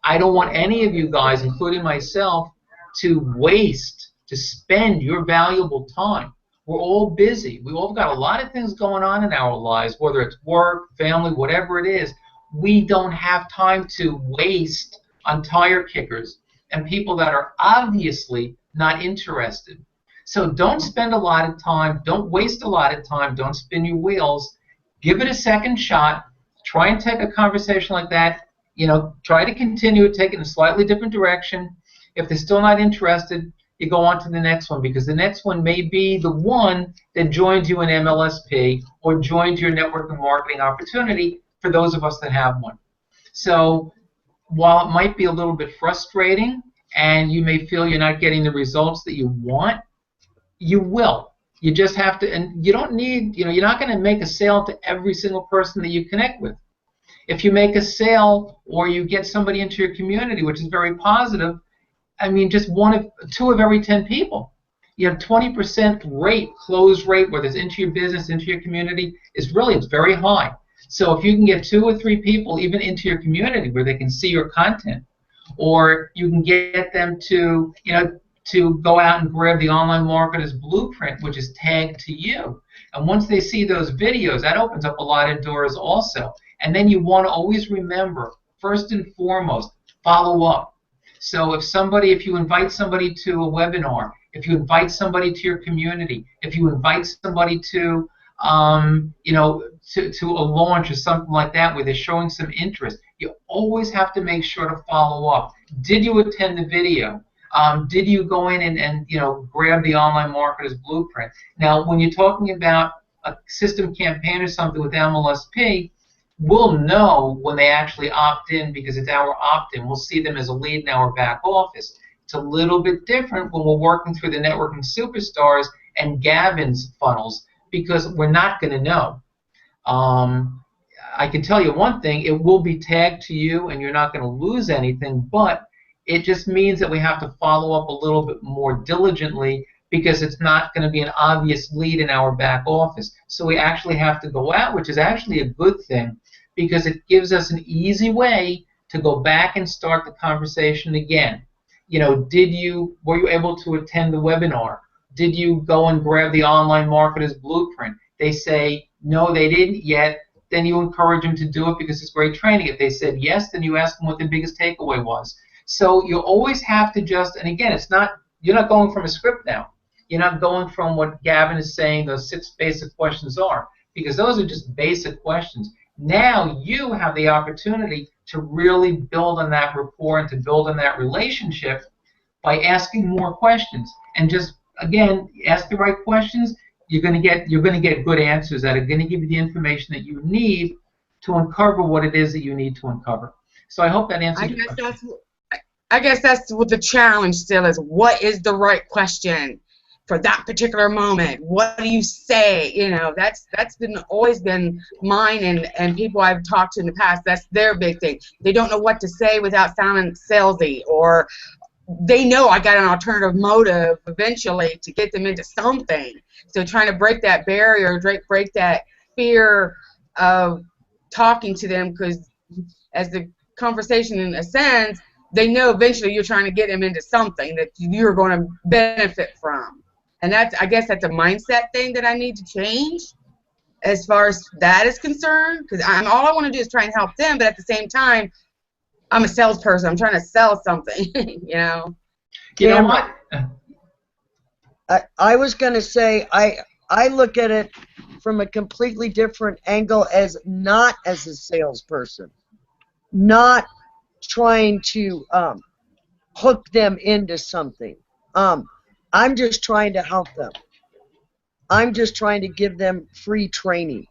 I don't want any of you guys, including myself, to spend your valuable time. We're all busy. We've all got a lot of things going on in our lives, whether it's work, family, whatever it is. We don't have time to waste on tire kickers and people that are obviously not interested. So don't spend a lot of time. Don't waste a lot of time. Don't spin your wheels. Give it a second shot. Try and take a conversation like that. Try to continue it, take it in a slightly different direction. If they're still not interested, you go on to the next one because the next one may be the one that joins you in MLSP or joins your network and marketing opportunity for those of us that have one. So while it might be a little bit frustrating and you may feel you're not getting the results that you want, you will. You just have to, and you don't need, you're not going to make a sale to every single person that you connect with. If you make a sale or you get somebody into your community, which is very positive, just two of every 10 people. You have 20% close rate, whether it's into your business, into your community, it's very high. So if you can get 2 or 3 people even into your community where they can see your content, or you can get them to go out and grab the Online Marketer's Blueprint, which is tagged to you. And once they see those videos, that opens up a lot of doors also. And then you want to always remember, first and foremost, follow up. So if you invite somebody to a webinar, if you invite somebody to your community, if you invite somebody to you know, to a launch or something like that where they're showing some interest, you always have to make sure to follow up. Did you attend the video? Did you go in and you know, grab the online marketer's blueprint? Now, when you're talking about a system campaign or something with MLSP, we'll know when they actually opt in because it's our opt-in. We'll see them as a lead in our back office. It's a little bit different when we're working through the networking superstars and Gavin's funnels because we're not going to know. I can tell you one thing, it will be tagged to you and you're not going to lose anything, but it just means that we have to follow up a little bit more diligently because it's not going to be an obvious lead in our back office. So we actually have to go out, which is actually a good thing because it gives us an easy way to go back and start the conversation again. You know, were you able to attend the webinar? Did you go and grab the online marketer's blueprint? They say, no, they didn't yet. Then you encourage them to do it because it's great training. If they said yes, then you ask them what the biggest takeaway was. So you always have to just, and again, you're not going from a script now. You're not going from what Gavin is saying those 6 basic questions are, because those are just basic questions. Now you have the opportunity to really build on that rapport and to build on that relationship by asking more questions. And just, again, ask the right questions. You're going to get good answers that are going to give you the information that you need to uncover what it is that you need to uncover. So I hope that answers your question. I guess that's what the challenge still is. What is the right question for that particular moment? What do you say? You know, that's always been mine and people I've talked to in the past. That's their big thing. They don't know what to say without sounding salesy, or they know I got an alternative motive eventually to get them into something. So trying to break that barrier, break that fear of talking to them, because as the conversation ascends, they know eventually you're trying to get them into something that you're going to benefit from. And I guess that's a mindset thing that I need to change as far as that is concerned, because all I want to do is try and help them, but at the same time, I'm a salesperson. I'm trying to sell something, you know. You know what? I was going to say, I look at it from a completely different angle, as not as a salesperson, not trying to hook them into something. I'm just trying to help them. I'm just trying to give them free training.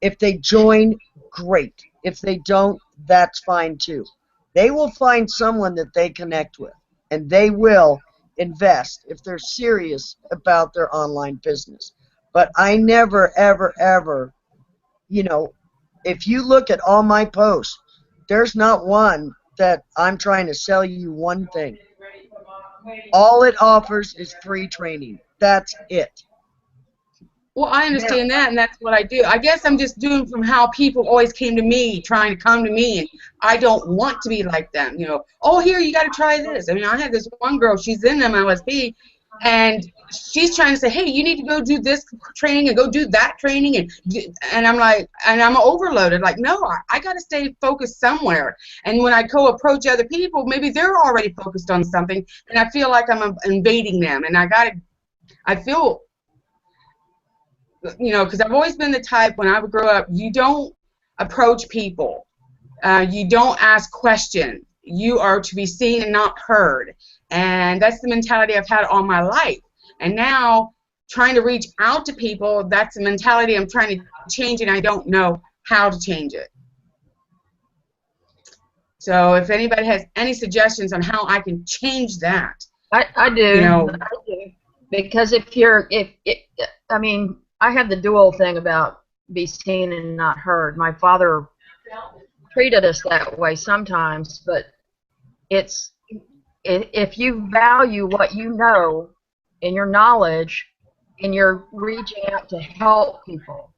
If they join, great. If they don't, that's fine too. They will find someone that they connect with, and they will invest if they're serious about their online business. But I never, ever, ever, you know, if you look at all my posts, there's not one that I'm trying to sell you one thing. All it offers is free training. That's it. Well, I understand that, and that's what I do. I guess I'm just doing from how people always came to me, trying to come to me, and I don't want to be like them. You know, oh, here, you got to try this. I mean, I had this one girl, she's in MLSP, and she's trying to say, hey, you need to go do this training and go do that training, and I'm like, and I'm overloaded. Like, no, I got to stay focused somewhere. And when I go approach other people, maybe they're already focused on something, and I feel like I'm invading them, and I feel, you know, because I've always been the type, when I would grow up, you don't approach people. You don't ask questions. You are to be seen and not heard. And that's the mentality I've had all my life. And now, trying to reach out to people, that's the mentality I'm trying to change, and I don't know how to change it. So if anybody has any suggestions on how I can change that. I do. You know, I do. Because I mean, I had the dual thing about be seen and not heard. My father treated us that way sometimes, but if you value what you know and your knowledge, and you're reaching out to help people,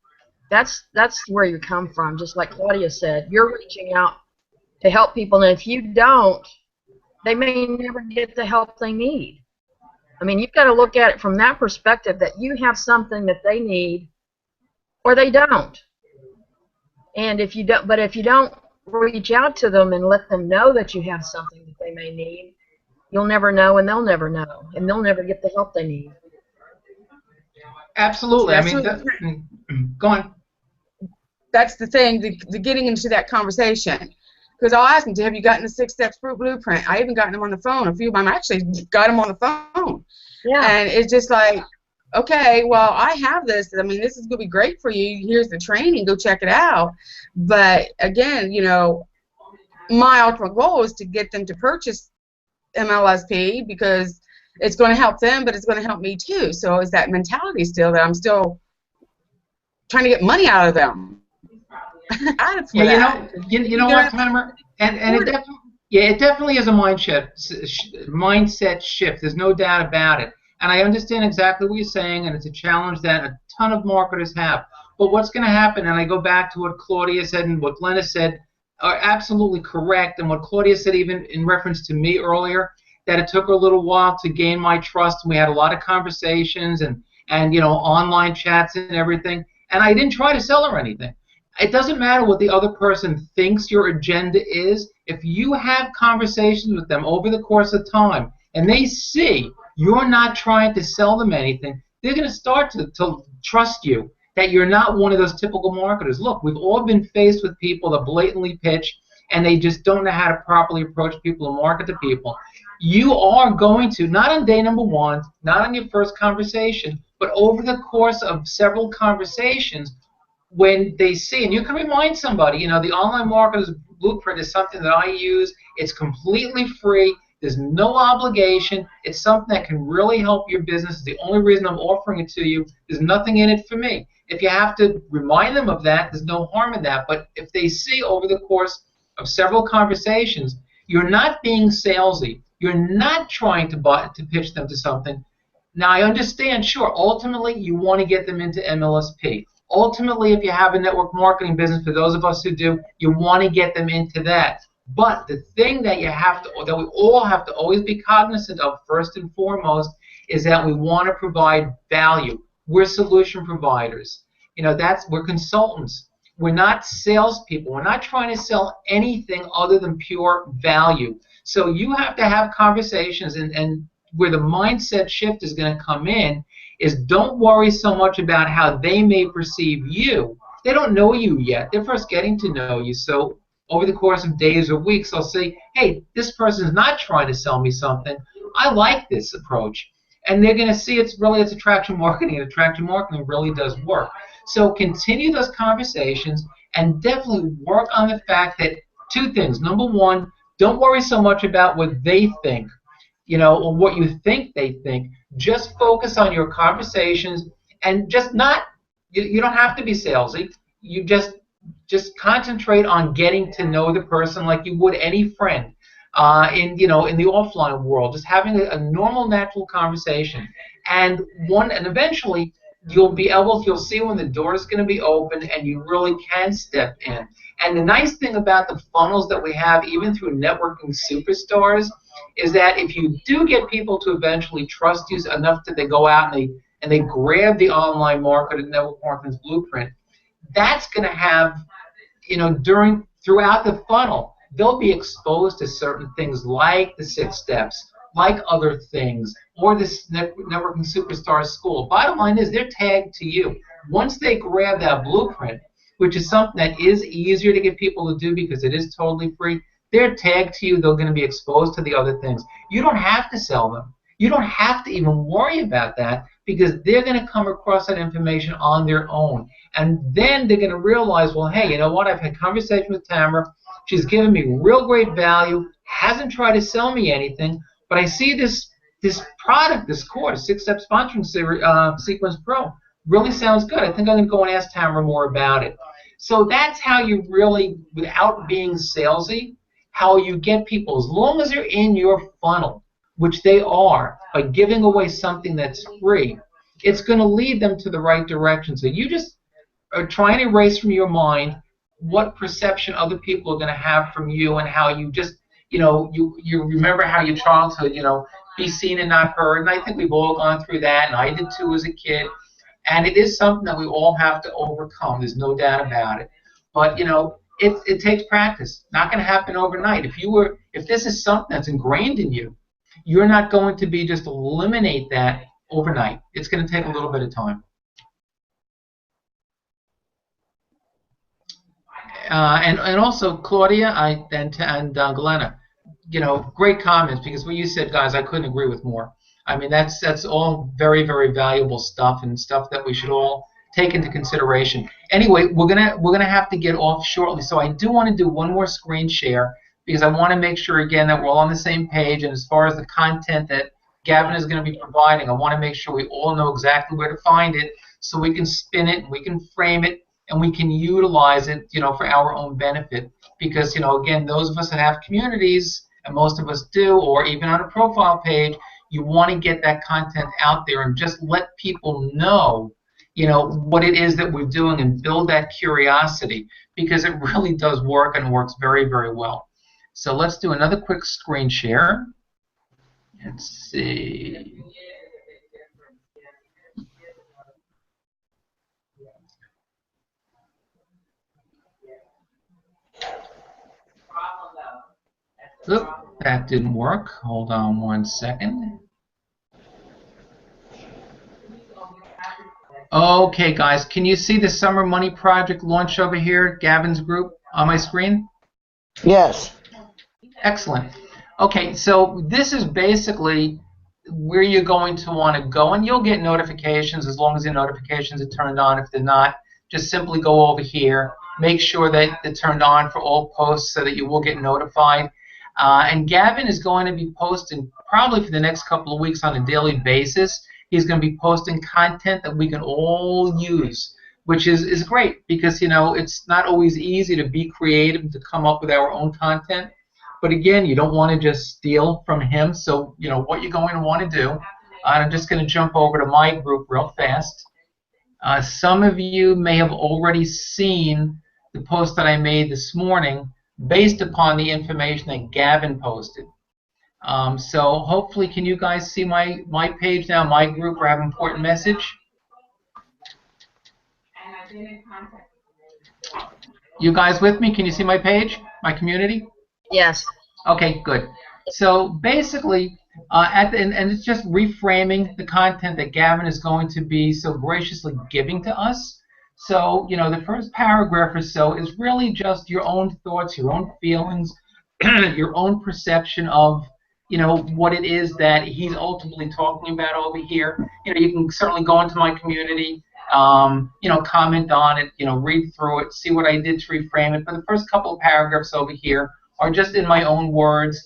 that's where you come from. Just like Claudia said, you're reaching out to help people, and if you don't, they may never get the help they need. I mean, you've got to look at it from that perspective, that you have something that they need or they don't. And if you don't reach out to them and let them know that you have something that they may need, you'll never know, and they'll never know, and they'll never get the help they need. Absolutely. I mean, Go on. That's the thing, the getting into that conversation. Because I'll ask them, have you gotten the 6 steps blueprint? I even gotten them on the phone. A few of them actually got them on the phone. Yeah. And it's just like, okay, well, I have this. I mean, this is going to be great for you. Here's the training. Go check it out. But, again, you know, my ultimate goal is to get them to purchase MLSP because it's going to help them, but it's going to help me too. So it's that mentality still that I'm still trying to get money out of them. Yeah, you know what, Timer? And it definitely is a mindset shift. There's no doubt about it. And I understand exactly what you're saying, and it's a challenge that a ton of marketers have. But what's going to happen, and I go back to what Claudia said and what Glenna said, are absolutely correct. And what Claudia said even in reference to me earlier, that it took her a little while to gain my trust, and we had a lot of conversations and you know, online chats and everything. And I didn't try to sell her anything. It doesn't matter what the other person thinks your agenda is. If you have conversations with them over the course of time and they see you're not trying to sell them anything, they're going to start to trust you, that you're not one of those typical marketers. Look, we've all been faced with people that blatantly pitch and they just don't know how to properly approach people and market to people. You are going to, not on day number 1, not on your first conversation, but over the course of several conversations, when they see, and you can remind somebody, you know, the Online Marketer's Blueprint is something that I use. It's completely free. There's no obligation. It's something that can really help your business. It's the only reason I'm offering it to you. There's nothing in it for me. If you have to remind them of that, there's no harm in that. But if they see over the course of several conversations, you're not being salesy. You're not trying to pitch them to something. Now, I understand, sure, ultimately you want to get them into MLSP. Ultimately, if you have a network marketing business, for those of us who do, you want to get them into that. But the thing that that we all have to always be cognizant of, first and foremost, is that we want to provide value. We're solution providers. You know, we're consultants. We're not salespeople. We're not trying to sell anything other than pure value. So you have to have conversations, and where the mindset shift is going to come in is don't worry so much about how they may perceive you. They don't know you yet. They're first getting to know you. So over the course of days or weeks, I'll say, hey, this person is not trying to sell me something. I like this approach. And they're going to see it's attraction marketing, and attraction marketing really does work. So continue those conversations and definitely work on the fact that 2 things. Number 1, don't worry so much about what they think, you know, or what you think they think. Just focus on your conversations and just not, you don't have to be salesy. You just concentrate on getting to know the person like you would any friend in the offline world, just having a normal, natural conversation. And eventually you'll see when the door is going to be open and you really can step in. And the nice thing about the funnels that we have, even through networking superstars, is that if you do get people to eventually trust you enough that they go out and they grab the Online Marketing Network Marketing's Blueprint, that's going to have, you know, throughout the funnel, they'll be exposed to certain things like the 6 steps, like other things, or this Networking Superstar School. Bottom line is they're tagged to you. Once they grab that blueprint, which is something that is easier to get people to do because it is totally free, they're tagged to you. They're going to be exposed to the other things. You don't have to sell them. You don't have to even worry about that because they're going to come across that information on their own. And then they're going to realize, well, hey, you know what? I've had conversation with Tamara. She's given me real great value, hasn't tried to sell me anything, but I see this product, this course, 6-Step Sponsoring Sequence Pro, really sounds good. I think I'm going to go and ask Tamara more about it. So that's how you really, without being salesy, how you get people, as long as they're in your funnel, which they are, by giving away something that's free, it's going to lead them to the right direction. So you just are trying to erase from your mind what perception other people are going to have from you, and how you just, you know, you remember how your childhood, you know, be seen and not heard. And I think we've all gone through that, and I did too as a kid. And it is something that we all have to overcome. There's no doubt about it. But, you know, it takes practice. Not going to happen overnight. If this is something that's ingrained in you, you're not going to be just eliminate that overnight. It's going to take a little bit of time. And also Claudia and Glenna, great comments, because what you said, guys, I couldn't agree with more. I mean, that's all very, very valuable stuff, and stuff that we should all take into consideration. Anyway, we're gonna have to get off shortly, so I do want to do one more screen share, because I want to make sure again that we're all on the same page. And as far as the content that Gavin is going to be providing, I want to make sure we all know exactly where to find it, so we can spin it, we can frame it, and we can utilize it, for our own benefit. Because again, those of us that have communities, and most of us do, or even on a profile page, you want to get that content out there and just let people know, what it is that we're doing, and build that curiosity, because it really does work, and works very, very well. So let's do another quick screen share. Let's see. Oop, that didn't work. Hold on one second. Okay, guys, can you see the Summer Money Project launch over here, Gavin's group, on my screen? Yes. Excellent. Okay, so this is basically where you're going to want to go, and you'll get notifications as long as your notifications are turned on. If they're not, just simply go over here, make sure that they're turned on for all posts so that you will get notified. And Gavin is going to be posting probably for the next couple of weeks on a daily basis. He's going to be posting content that we can all use, which is great, because it's not always easy to be creative and to come up with our own content. But again, you don't want to just steal from him. So what you're going to want to do. I'm just going to jump over to my group real fast. Some of you may have already seen the post that I made this morning based upon the information that Gavin posted. So hopefully, can you guys see my page now, my group, where I have an important message? You guys with me? Can you see my page, my community? Yes. Okay, good. So basically, and it's just reframing the content that Gavin is going to be so graciously giving to us. So, the first paragraph or so is really just your own thoughts, your own feelings, your own perception of, what it is that he's ultimately talking about over here. You can certainly go into my community, comment on it, read through it, see what I did to reframe it. But the first couple of paragraphs over here are just in my own words.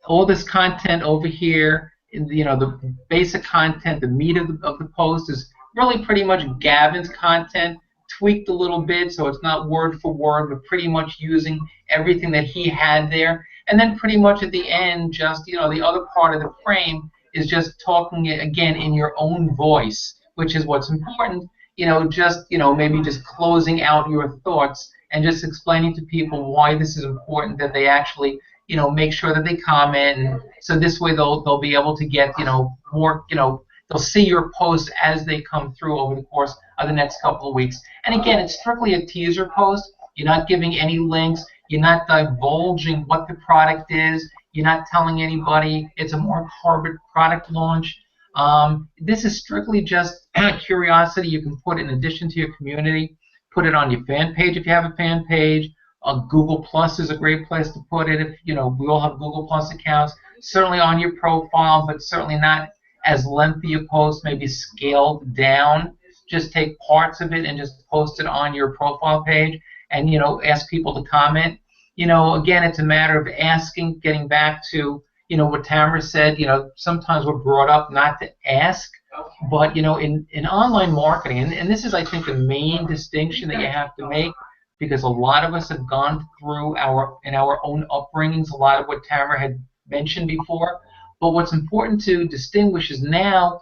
All this content over here, the basic content, the meat of the post is really pretty much Gavin's content, tweaked a little bit so it's not word for word, but pretty much using everything that he had there. And then pretty much at the end, just, the other part of the frame is just talking it again in your own voice, which is what's important. Just, maybe just closing out your thoughts and just explaining to people why this is important, that they actually, make sure that they comment. And so this way they'll be able to get, more, they'll see your posts as they come through over the course of the next couple of weeks. And again, it's strictly a teaser post. You're not giving any links. You're not divulging what the product is. You're not telling anybody it's a more corporate product launch. This is strictly just curiosity. You can put it in addition to your community. Put it on your fan page if you have a fan page. Google Plus is a great place to put it. If we all have Google Plus accounts. Certainly on your profile, but certainly not as lengthy a post. Maybe scaled down. Just take parts of it and just post it on your profile page, and ask people to comment. Again, it's a matter of asking, getting back to what Tamara said. Sometimes we're brought up not to ask, but in online marketing, and this is, I think, the main distinction that you have to make, because a lot of us have gone through in our own upbringings a lot of what Tamara had mentioned before. But what's important to distinguish is now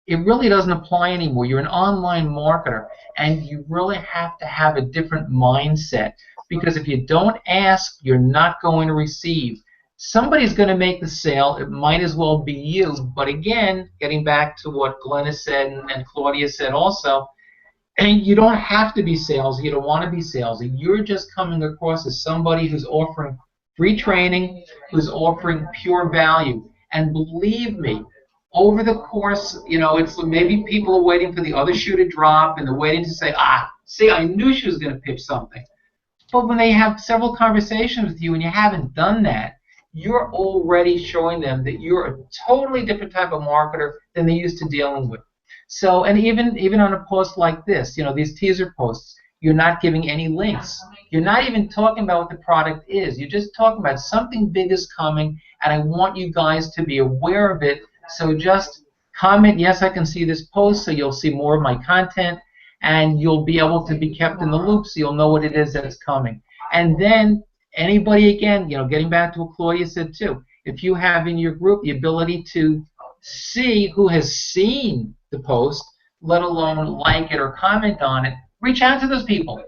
it really doesn't apply anymore. You're an online marketer, and you really have to have a different mindset, because if you don't ask, you're not going to receive. Somebody's going to make the sale. It might as well be you. But again, getting back to what Glenna said and Claudia said also, and you don't have to be salesy. You don't want to be salesy. You're just coming across as somebody who's offering free training, who's offering pure value. And believe me, over the course, it's maybe people are waiting for the other shoe to drop, and they're waiting to say, see, I knew she was going to pitch something. But when they have several conversations with you and you haven't done that, you're already showing them that you're a totally different type of marketer than they're used to dealing with. So, and even on a post like this, these teaser posts, you're not giving any links. You're not even talking about what the product is. You're just talking about something big is coming, and I want you guys to be aware of it. So just comment, yes, I can see this post, so you'll see more of my content, and you'll be able to be kept in the loop, so you'll know what it is that's coming. And then anybody, again, getting back to what Claudia said too, if you have in your group the ability to see who has seen the post, let alone like it or comment on it, reach out to those people.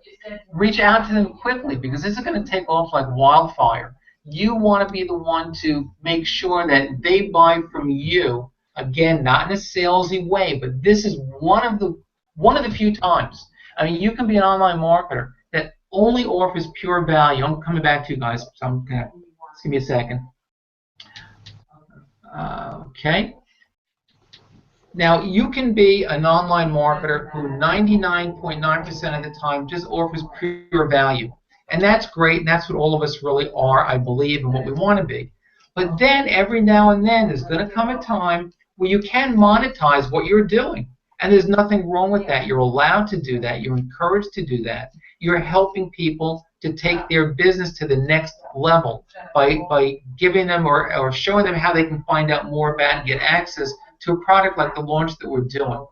Reach out to them quickly, because this is going to take off like wildfire. You want to be the one to make sure that they buy from you. Again, not in a salesy way, but this is one of the few times. I mean, you can be an online marketer that only offers pure value. I'm coming back to you guys, so I'm gonna just give me a second. Okay. Now, you can be an online marketer who 99.9% of the time just offers pure value. And that's great, and that's what all of us really are, I believe, and what we want to be. But then, every now and then, there's going to come a time where you can monetize what you're doing. And there's nothing wrong with that. You're allowed to do that. You're encouraged to do that. You're helping people to take their business to the next level by giving them or showing them how they can find out more about and get access to a product like the launch that we're doing.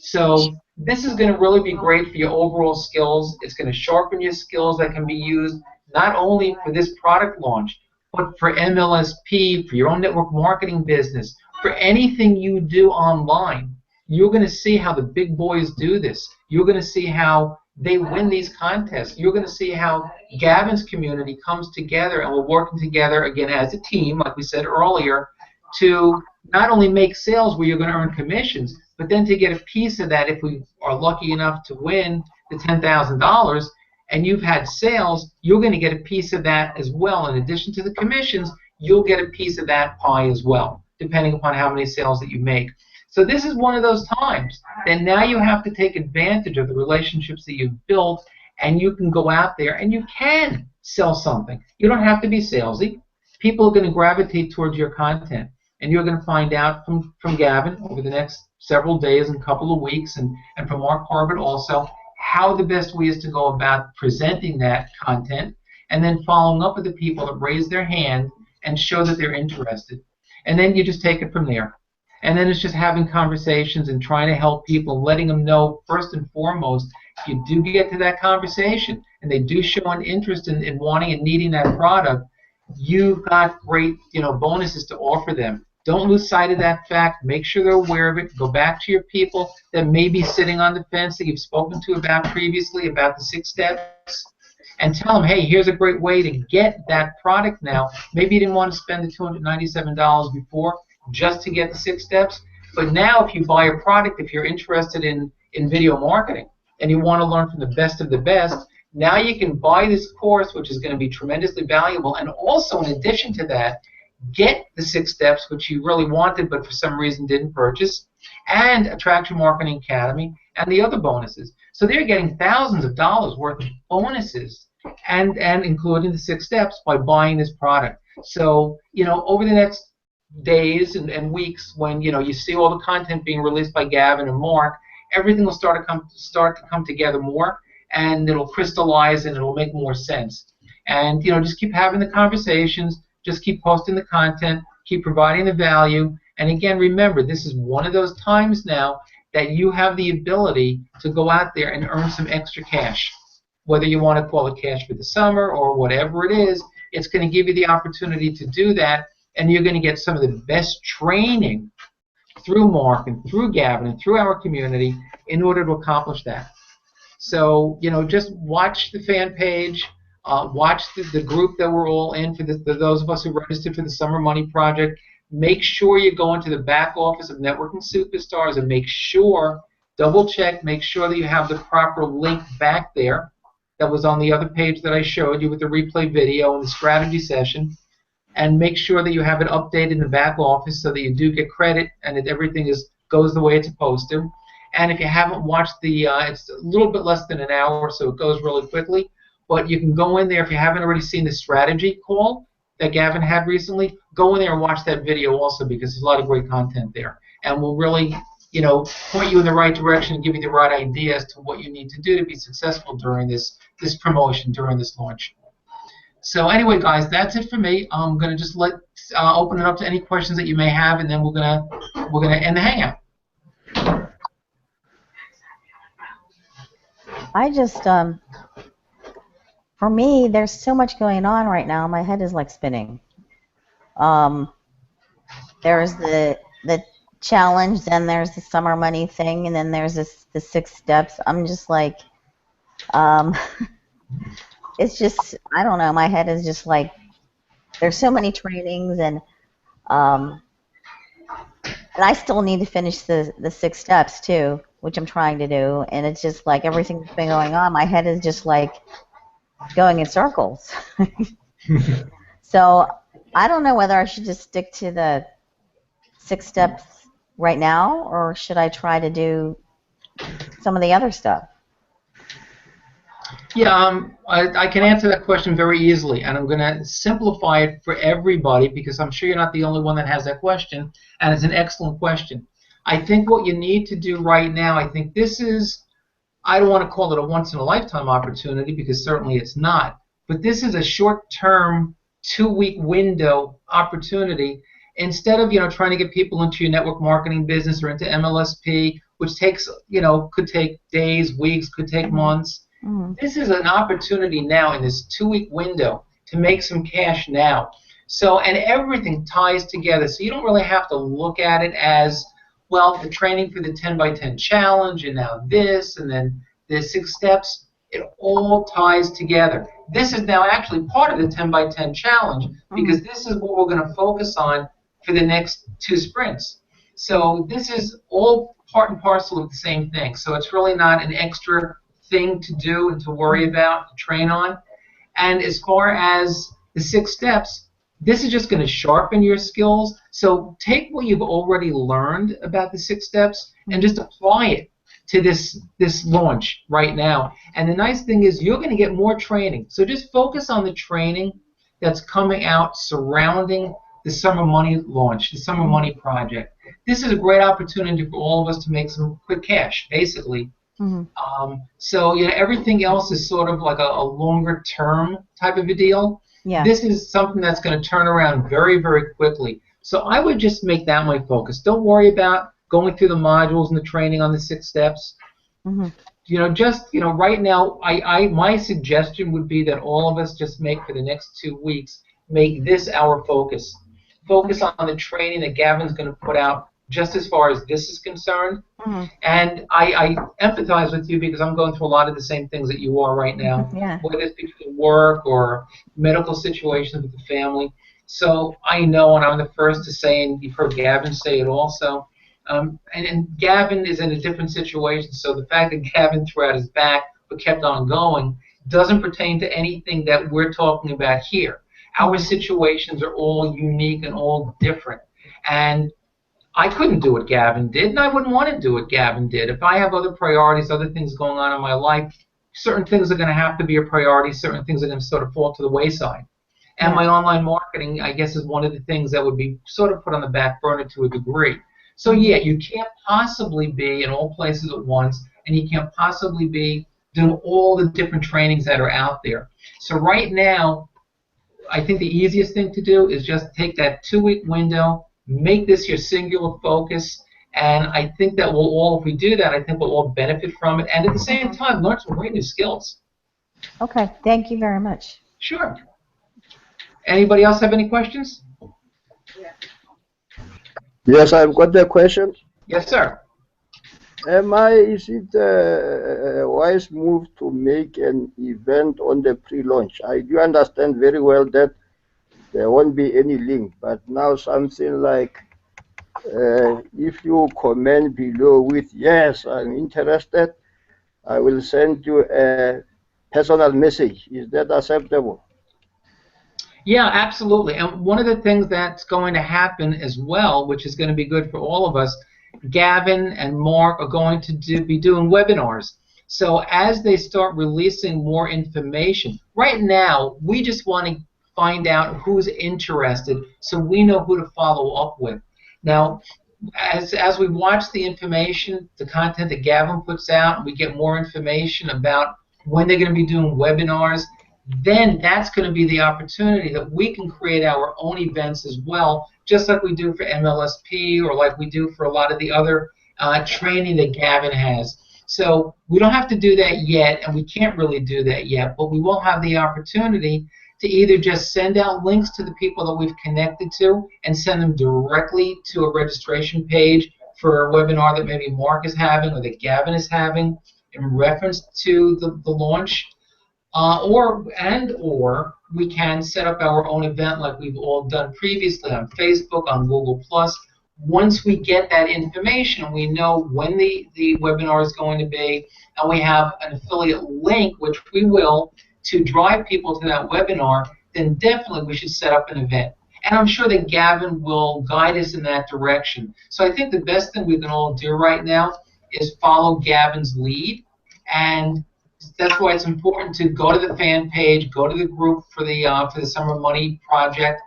So this is going to really be great for your overall skills. It's going to sharpen your skills that can be used not only for this product launch, but for MLSP, for your own network marketing business, for anything you do online. You're going to see how the big boys do this. You're going to see how they win these contests. You're going to see how Gavin's community comes together, and we're working together, again, as a team, like we said earlier, to not only make sales where you're going to earn commissions, but then to get a piece of that if we are lucky enough to win the $10,000 and you've had sales, you're going to get a piece of that as well. In addition to the commissions, you'll get a piece of that pie as well, depending upon how many sales that you make. So this is one of those times that now you have to take advantage of the relationships that you've built, and you can go out there and you can sell something. You don't have to be salesy. People are going to gravitate towards your content, and you're going to find out from Gavin over the next several days and couple of weeks, and from Mark Harbert also, how the best way is to go about presenting that content, and then following up with the people that raise their hand and show that they're interested. And then you just take it from there. And then it's just having conversations and trying to help people, letting them know, first and foremost, if you do get to that conversation and they do show an interest in wanting and needing that product, you've got great bonuses to offer them. Don't lose sight of that fact. Make sure they're aware of it. Go back to your people that may be sitting on the fence that you've spoken to about previously, about the 6 steps, and tell them, hey, here's a great way to get that product now. Maybe you didn't want to spend the $297 before just to get the 6 steps, but now if you buy a product, if you're interested in video marketing and you want to learn from the best of the best, now you can buy this course, which is going to be tremendously valuable, and also in addition to that, get the 6 steps, which you really wanted but for some reason didn't purchase, and Attraction Marketing Academy, and the other bonuses. So they're getting thousands of dollars worth of bonuses, and including the 6 steps by buying this product. So, over the next days and weeks, when you see all the content being released by Gavin and Mark, everything will start to come together more, and it'll crystallize and it'll make more sense. And just keep having the conversations, just keep posting the content, keep providing the value, and again, remember, this is one of those times now that you have the ability to go out there and earn some extra cash. Whether you want to call it cash for the summer or whatever it is, it's going to give you the opportunity to do that, and you're going to get some of the best training through Mark and through Gavin and through our community in order to accomplish that. So, just watch the fan page, watch the group that we're all in, for those of us who registered for the Summer Money Project. Make sure you go into the back office of Networking Superstars and make sure, double check, make sure that you have the proper link back there that was on the other page that I showed you with the replay video and the strategy session. And make sure that you have it updated in the back office so that you do get credit and that everything goes the way it's supposed to. And if you haven't watched it's a little bit less than an hour, so it goes really quickly. but you can go in there if you haven't already seen the strategy call that Gavin had recently. Go in there and watch that video also, because there's a lot of great content there, and we'll really, point you in the right direction and give you the right idea as to what you need to do to be successful during this promotion, during this launch. So anyway, guys, that's it for me. I'm gonna just open it up to any questions that you may have, and then we're gonna end the hangout. I just, for me, there's so much going on right now. My head is like spinning. There's the challenge, then there's the summer money thing, and then there's the 6 steps. I'm just like, it's just, I don't know. My head is just like, there's so many trainings, and I still need to finish the 6 steps too, which I'm trying to do. And it's just like everything's been going on. My head is just like going in circles. So I don't know whether I should just stick to the 6 steps right now, or should I try to do some of the other stuff? Yeah, I can answer that question very easily, and I'm going to simplify it for everybody, because I'm sure you're not the only one that has that question, and it's an excellent question. I think what you need to do right now, I think this is, I don't want to call it a once-in-a-lifetime opportunity, because certainly it's not, but this is a short-term, 2-week window opportunity. Instead of trying to get people into your network marketing business or into MLSP, which takes could take days, weeks, could take months. This is an opportunity now in this 2-week window to make some cash now. So, and everything ties together. So you don't really have to look at it as, well, the training for the 10 by 10 challenge, and now this, and then the 6 steps. It all ties together. This is now actually part of the 10 by 10 challenge, because this is what we're going to focus on for the next 2 sprints. So this is all part and parcel of the same thing. So it's really not an extra thing to do and to worry about, to train on. And as far as the 6 steps, this is just going to sharpen your skills. So take what you've already learned about the 6 steps and just apply it to this launch right now. And the nice thing is you're going to get more training. So just focus on the training that's coming out surrounding the Summer Money launch, the Summer Money project. This is a great opportunity for all of us to make some quick cash, basically. So everything else is sort of like a longer term type of a deal. Yeah. This is something that's going to turn around very, very quickly. So I would just make that my focus. Don't worry about going through the modules and the training on the 6 steps. Right now, my suggestion would be that all of us just make, for the next 2 weeks, make this our focus. Focus on the training that Gavin's going to put out, just as far as this is concerned. And I empathize with you, because I'm going through a lot of the same things that you are right now, whether it's between work or medical situations with the family. So I know, and I'm the first to say, and you've heard Gavin say it also, and Gavin is in a different situation, so the fact that Gavin threw out his back but kept on going doesn't pertain to anything that we're talking about here. Our situations are all unique and all different. And I couldn't do what Gavin did, and I wouldn't want to do what Gavin did. If I have other priorities, other things going on in my life, certain things are going to have to be a priority, certain things are going to sort of fall to the wayside. And my online marketing, I guess, is one of the things that would be sort of put on the back burner to a degree. So yeah, you can't possibly be in all places at once, and you can't possibly be doing all the different trainings that are out there. So right now, I think the easiest thing to do is just take that 2-week window, make this your singular focus, and I think that we'll all, if we do that, I think we'll all benefit from it, and at the same time, learn some great new skills. Okay, thank you very much. Sure. Anybody else have any questions? Yes, I've got the question. Yes, sir. Is it a wise move to make an event on the pre-launch? I do understand very well that there won't be any link, but now something like, if you comment below with, yes, I'm interested, I will send you a personal message. Is that acceptable? Yeah, absolutely. And one of the things that's going to happen as well, which is going to be good for all of us, Gavin and Mark are going to be doing webinars. So as they start releasing more information, right now we just want to find out who's interested so we know who to follow up with. Now, as we watch the information, the content that Gavin puts out, and we get more information about when they're going to be doing webinars, then that's going to be the opportunity that we can create our own events as well, just like we do for MLSP or like we do for a lot of the other training that Gavin has. So we don't have to do that yet, and we can't really do that yet, but we will have the opportunity to either just send out links to the people that we've connected to and send them directly to a registration page for a webinar that maybe Mark is having or that Gavin is having in reference to the launch, or we can set up our own event like we've all done previously on Facebook, on Google+. Once we get that information, we know when the webinar is going to be, and we have an affiliate link, which we will, to drive people to that webinar, then definitely we should set up an event. And I'm sure that Gavin will guide us in that direction. So I think the best thing we can all do right now is follow Gavin's lead, and that's why it's important to go to the fan page, go to the group for the Summer Money Project,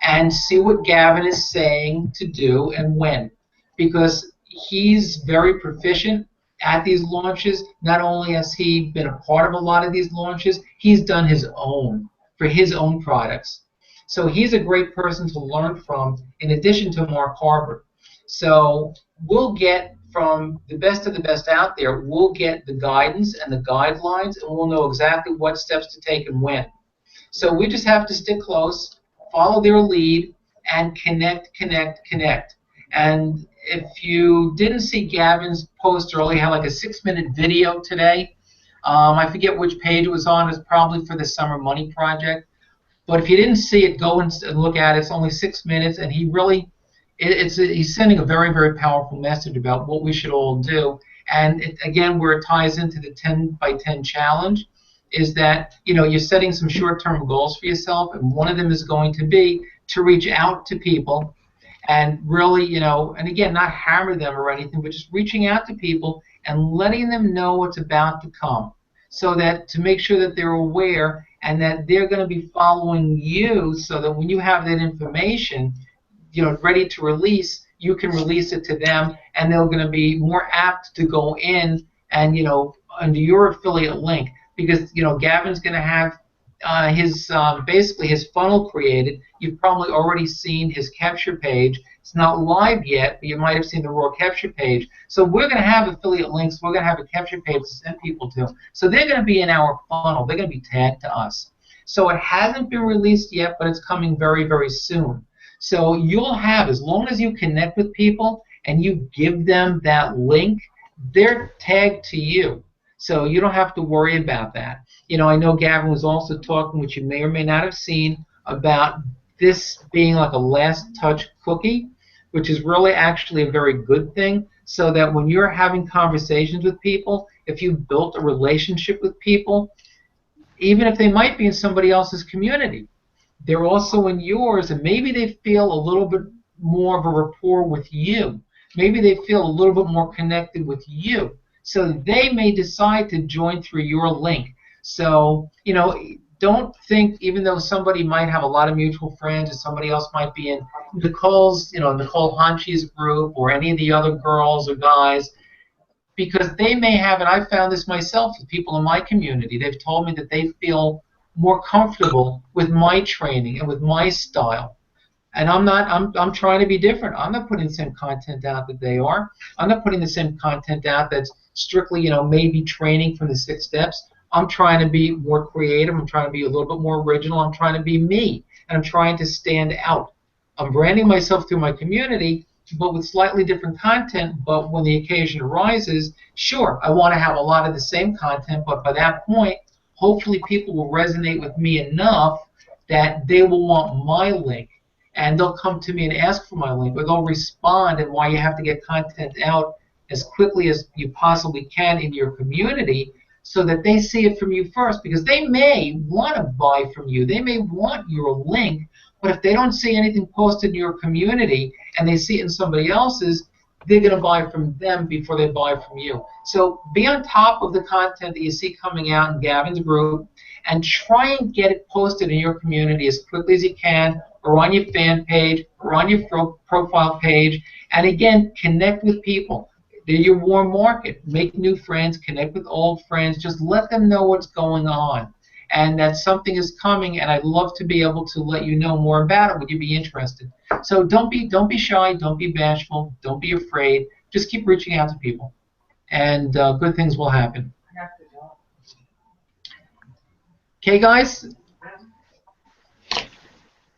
and see what Gavin is saying to do and when, because he's very proficient at these launches. Not only has he been a part of a lot of these launches, he's done his own for his own products. So he's a great person to learn from in addition to Mark Harper. So we'll get from the best of the best out there, we'll get the guidance and the guidelines, and we'll know exactly what steps to take and when. So we just have to stick close, follow their lead, and connect. And if you didn't see Gavin's post earlier, he had like a 6-minute video today. I forget which page it was on. It's probably for the Summer Money Project. But if you didn't see it, go and look at it. It's only 6 minutes, and he really, he's sending a very, very powerful message about what we should all do. And again, where it ties into the 10 by 10 challenge is that, you know, you're setting some short-term goals for yourself, and one of them is going to be to reach out to people and really, you know, and again, not hammer them or anything, but just reaching out to people and letting them know what's about to come, so that to make sure that they're aware and that they're going to be following you, so that when you have that information, you know, ready to release, you can release it to them, and they're going to be more apt to go in and, you know, under your affiliate link, because, you know, Gavin's going to have his basically his funnel created. You've probably already seen his capture page. It's not live yet, but you might have seen the raw capture page. So we're going to have affiliate links. We're going to have a capture page to send people to. So they're going to be in our funnel. They're going to be tagged to us. So it hasn't been released yet, but it's coming very, very soon. So you'll have, as long as you connect with people and you give them that link, they're tagged to you. So you don't have to worry about that. You know, I know Gavin was also talking, which you may or may not have seen, about this being like a last touch cookie, which is really actually a very good thing, so that when you're having conversations with people, if you've built a relationship with people, even if they might be in somebody else's community, they're also in yours, and maybe they feel a little bit more of a rapport with you. Maybe they feel a little bit more connected with you. So they may decide to join through your link. So, you know, don't think, even though somebody might have a lot of mutual friends, or somebody else might be in Nicole's, you know, Nicole Hanchi's group, or any of the other girls or guys, because they may have, and I found this myself with people in my community, they've told me that they feel more comfortable with my training and with my style. And I'm trying to be different. I'm not putting the same content out that they are. I'm not putting the same content out that's strictly, you know, maybe training from the 6 steps. I'm trying to be more creative. I'm trying to be a little bit more original. I'm trying to be me, and I'm trying to stand out. I'm branding myself through my community, but with slightly different content. But when the occasion arises, sure, I want to have a lot of the same content, but by that point, hopefully people will resonate with me enough that they will want my link, and they'll come to me and ask for my link, or they'll respond, and why you have to get content out as quickly as you possibly can in your community, so that they see it from you first, because they may want to buy from you. They may want your link, but if they don't see anything posted in your community and they see it in somebody else's, they're going to buy from them before they buy from you. So be on top of the content that you see coming out in Gavin's group, and try and get it posted in your community as quickly as you can, or on your fan page, or on your profile page. And again, connect with people. They're your warm market. Make new friends, connect with old friends. Just let them know what's going on, and that something is coming, and I'd love to be able to let you know more about it. Would you be interested? So don't be shy, don't be bashful, don't be afraid. Just keep reaching out to people, and good things will happen. Okay, guys?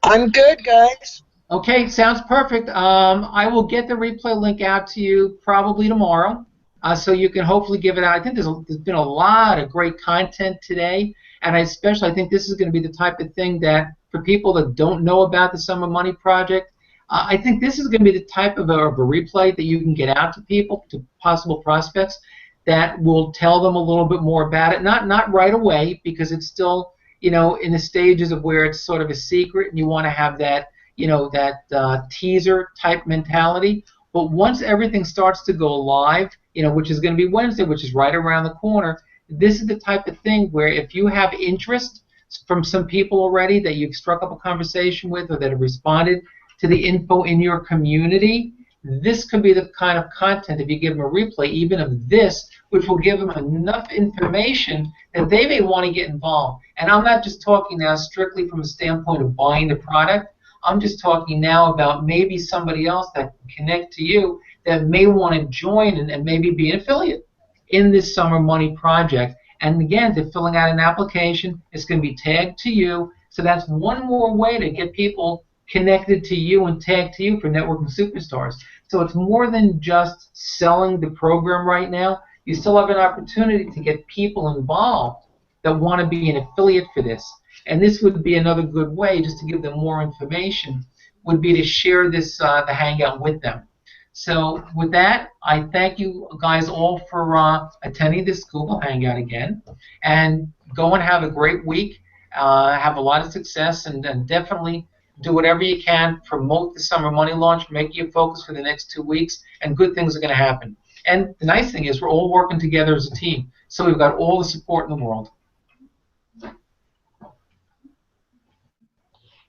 I'm good, guys. Okay, sounds perfect. I will get the replay link out to you probably tomorrow, so you can hopefully give it out. I think there's been a lot of great content today, and I think this is going to be the type of thing that, for people that don't know about the Summer Money Project, I think this is going to be the type of a replay that you can get out to people, to possible prospects, that will tell them a little bit more about it. Not right away, because it's still, in the stages of where it's sort of a secret, and you want to have that, that teaser type mentality. But once everything starts to go live, which is going to be Wednesday, which is right around the corner, this is the type of thing where if you have interest from some people already that you've struck up a conversation with, or that have responded to the info in your community, this could be the kind of content, if you give them a replay, even of this, which will give them enough information that they may want to get involved. And I'm not just talking now strictly from a standpoint of buying the product. I'm just talking now about maybe somebody else that can connect to you that may want to join and maybe be an affiliate in this Summer Money Project. And again, they're filling out an application. It's going to be tagged to you. So that's one more way to get people connected to you and tagged to you for Networking Superstars. So it's more than just selling the program right now. You still have an opportunity to get people involved that want to be an affiliate for this. And this would be another good way, just to give them more information, would be to share this the Hangout with them. So with that, I thank you guys all for attending this Google Hangout again. And go and have a great week. Have a lot of success, and definitely do whatever you can. Promote the Summer Money Launch. Make it your focus for the next 2 weeks, and good things are going to happen. And the nice thing is we're all working together as a team. So we've got all the support in the world.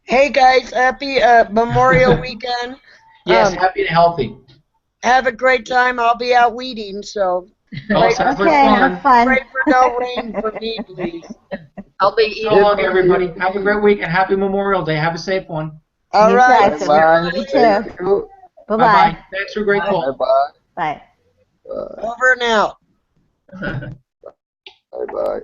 Hey guys, happy Memorial Weekend. Yes, happy and healthy. Have a great time. I'll be out weeding, so Okay, have fun. pray for no rain for me, please. I'll be eating. So long, everybody. Have a great week and happy Memorial Day. Have a safe one. All You right. guys. Bye. You Thank too. you. Bye-bye. Bye-bye. Thanks for a great call. Bye-bye. Bye. Over and out. Bye-bye.